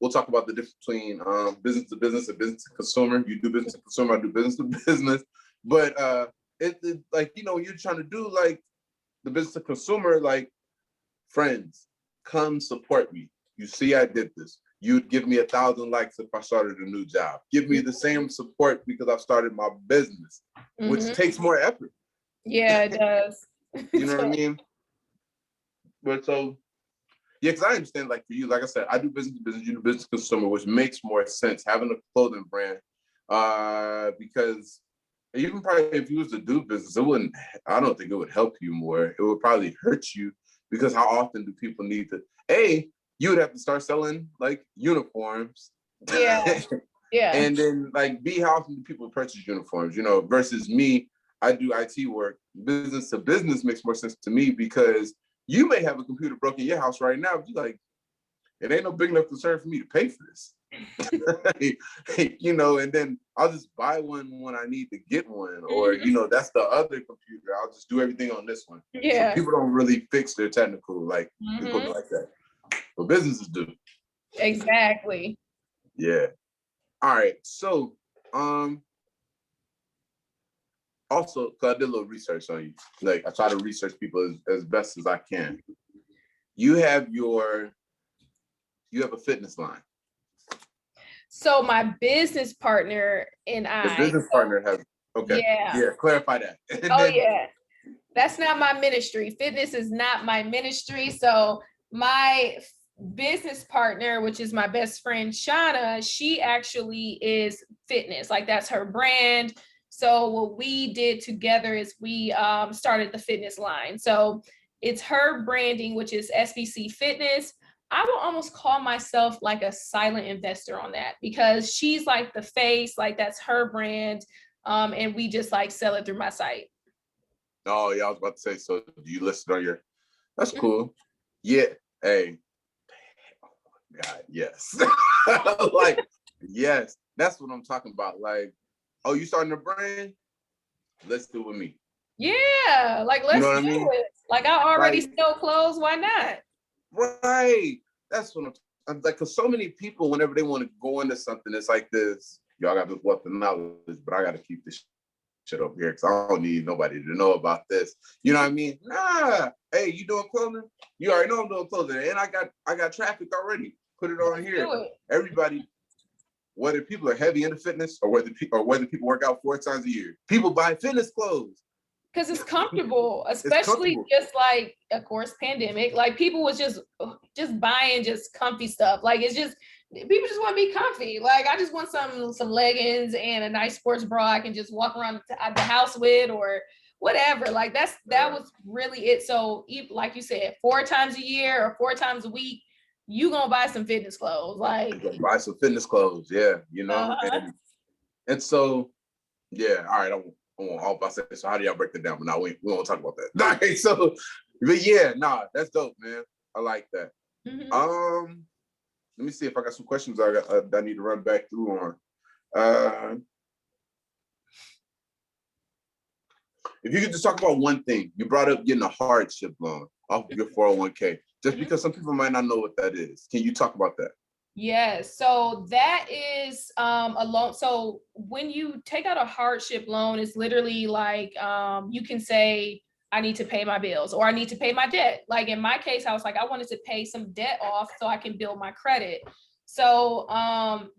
we'll talk about the difference between business to business and business to consumer. You do business to consumer, I do business to business. But it's like, when you're trying to do like the business to consumer, like, friends, come support me. You see, I did this. You'd give me 1,000 likes if I started a new job. Give me the same support because I've started my business, which takes more effort. Yeah, it does. You know what I mean? But so, yeah, because I understand, like for you, like I said, I do business to business, you do business to consumer, which makes more sense having a clothing brand. Because even probably if you was to do business, I don't think it would help you more. It would probably hurt you because how often do people need to, you would have to start selling like uniforms. Yeah. Yeah. And then like how often do people purchase uniforms, versus me, I do IT work. Business to business makes more sense to me because you may have a computer broken in your house right now, but you're like, it ain't no big enough concern for me to pay for this. And then I'll just buy one when I need to get one, or that's the other computer. I'll just do everything on this one. Yeah. So people don't really fix their technical like equipment like that, but businesses do. Exactly. Yeah. All right. So, also, because I did a little research on you. Like, I try to research people as best as I can. You have a fitness line. So my business partner and The business partner has, okay. Yeah, clarify that. Yeah. That's not my ministry. Fitness is not my ministry. So my business partner, which is my best friend, Shauna, she actually is fitness. Like, that's her brand. So what we did together is we started the fitness line. So it's her branding, which is SBC Fitness. I will almost call myself like a silent investor on that because she's like the face, like that's her brand. And we just like sell it through my site. Oh yeah, I was about to say, so do you list it on your, that's cool. Yeah, hey, oh my God, yes. Like, yes, that's what I'm talking about. Like, oh, you starting a brand? Let's do it with me. Yeah, like let's do it. Like, I already sell clothes, why not? Right. That's what I'm like, because so many people, whenever they want to go into something, it's like this, y'all got this wealth of knowledge, but I got to keep this shit over here because I don't need nobody to know about this. You know what I mean? Nah. Hey, you doing clothing? You already know I'm doing clothing. And I got traffic already. Put it on here. Everybody, whether people are heavy into fitness or whether people work out 4 times a year, people buy fitness clothes. Because it's comfortable, especially just like, of course, pandemic. Like, people was just buying just comfy stuff. Like, it's just, people just want to be comfy. Like, I just want some leggings and a nice sports bra I can just walk around the house with, or whatever. Like that was really it. So like you said, 4 times a year or 4 times a week, you gonna buy some fitness clothes. Like buy some fitness clothes, yeah, you know. And so yeah, all right. I won't all about that. So how do y'all break that down? But no, we won't talk about that. All right, so but yeah, nah, that's dope, man. I like that. Let me see if I got some questions I need to run back through on. If you could just talk about one thing, you brought up getting a hardship loan off of your 401k, just because some people might not know what that is. Can you talk about that? Yes. So that is a loan. So when you take out a hardship loan, it's literally like you can say, I need to pay my bills or I need to pay my debt. Like in my case, I was like, I wanted to pay some debt off so I can build my credit. So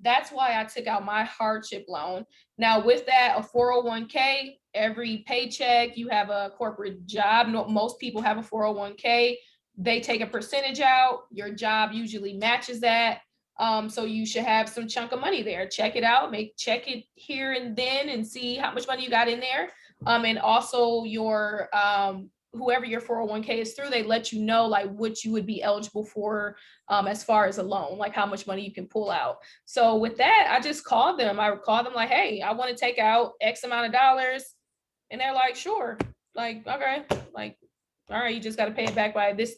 that's why I took out my hardship loan. Now with that, a 401k, every paycheck, you have a corporate job. Most people have a 401k. They take a percentage out. Your job usually matches that. So you should have some chunk of money there. Check it out, check it here and then and see how much money you got in there. And also your whoever your 401k is through, they let you know like what you would be eligible for as far as a loan, like how much money you can pull out. So with that, I just called them. I called them like, hey, I want to take out X amount of dollars. And they're like, sure. Like, okay, like, all right, you just got to pay it back by this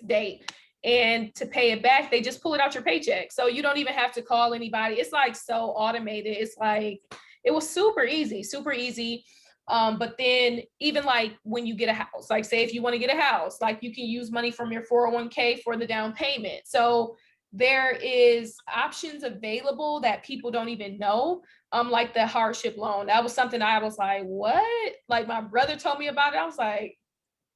date. And to pay it back, they just pull it out your paycheck. So you don't even have to call anybody. It's like so automated. It's like, it was super easy. But then even like when you get a house, like say if you want to get a house, like you can use money from your 401k for the down payment. So there is options available that people don't even know. Like the hardship loan. That was something I was like, what? Like my brother told me about it. I was like,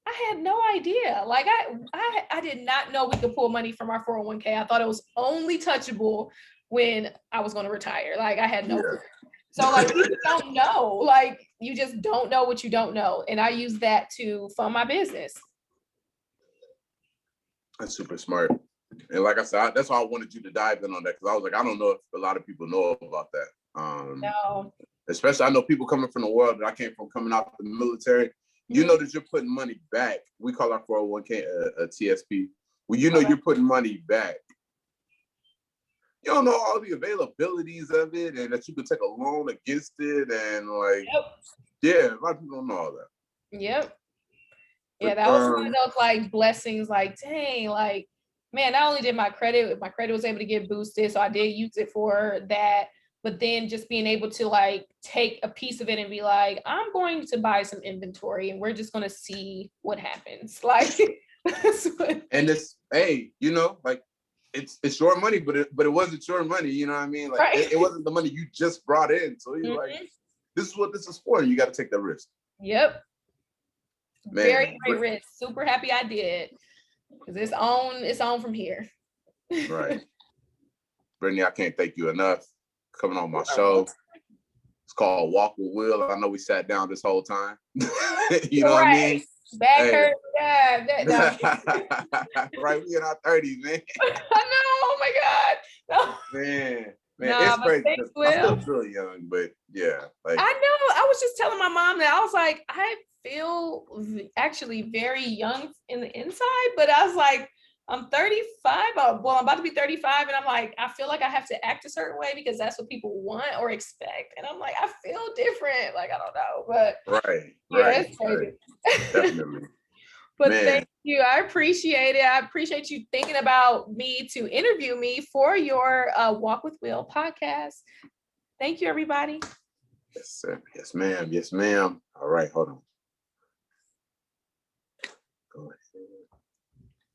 I had no idea. Like I did not know we could pull money from our 401k. I thought it was only touchable when I was going to retire. Like I had no clue. So like you don't know. Like you just don't know what you don't know. And I use that to fund my business. That's super smart. And like I said, that's why I wanted you to dive in on that, because I was like, I don't know if a lot of people know about that. No. Especially I know people coming from the world that I came from, coming out of the military. You know that you're putting money back. We call our 401k a TSP. Well, you know you're putting money back. You don't know all the availabilities of it and that you could take a loan against it. And like, yeah, a lot of people don't know all that. Yep. Yeah, that was one of those like blessings, like, dang, like, man, not only did my credit was able to get boosted. So I did use it for that. But then just being able to like take a piece of it and be like, I'm going to buy some inventory and we're just going to see what happens. Like, and it's, hey, you know, like it's your money, but it wasn't your money. You know what I mean? Like it wasn't the money you just brought in. So you're like, this is what this is for. You got to take that risk. Yep. Man, very great risk. Super happy I did. Because it's on from here. Right. Brittany, I can't thank you enough coming on my show. It's called Walk with Will. I know we sat down this whole time. You know what I mean? Back hurt. Yeah. Right, we in our 30s, man. I know. Oh my God. No. Man, it's crazy. I'm still really young, but yeah. Like I know. I was just telling my mom that I was like, I feel actually very young in the inside, but I was like, I'm 35. Well, I'm about to be 35, and I'm like, I feel like I have to act a certain way because that's what people want or expect. And I'm like, I feel different. Like, I don't know, but it's crazy. Definitely. But thank you. I appreciate it. I appreciate you thinking about me to interview me for your Walk with Will podcast. Thank you, everybody. Yes, sir. Yes, ma'am. Yes, ma'am. All right, hold on.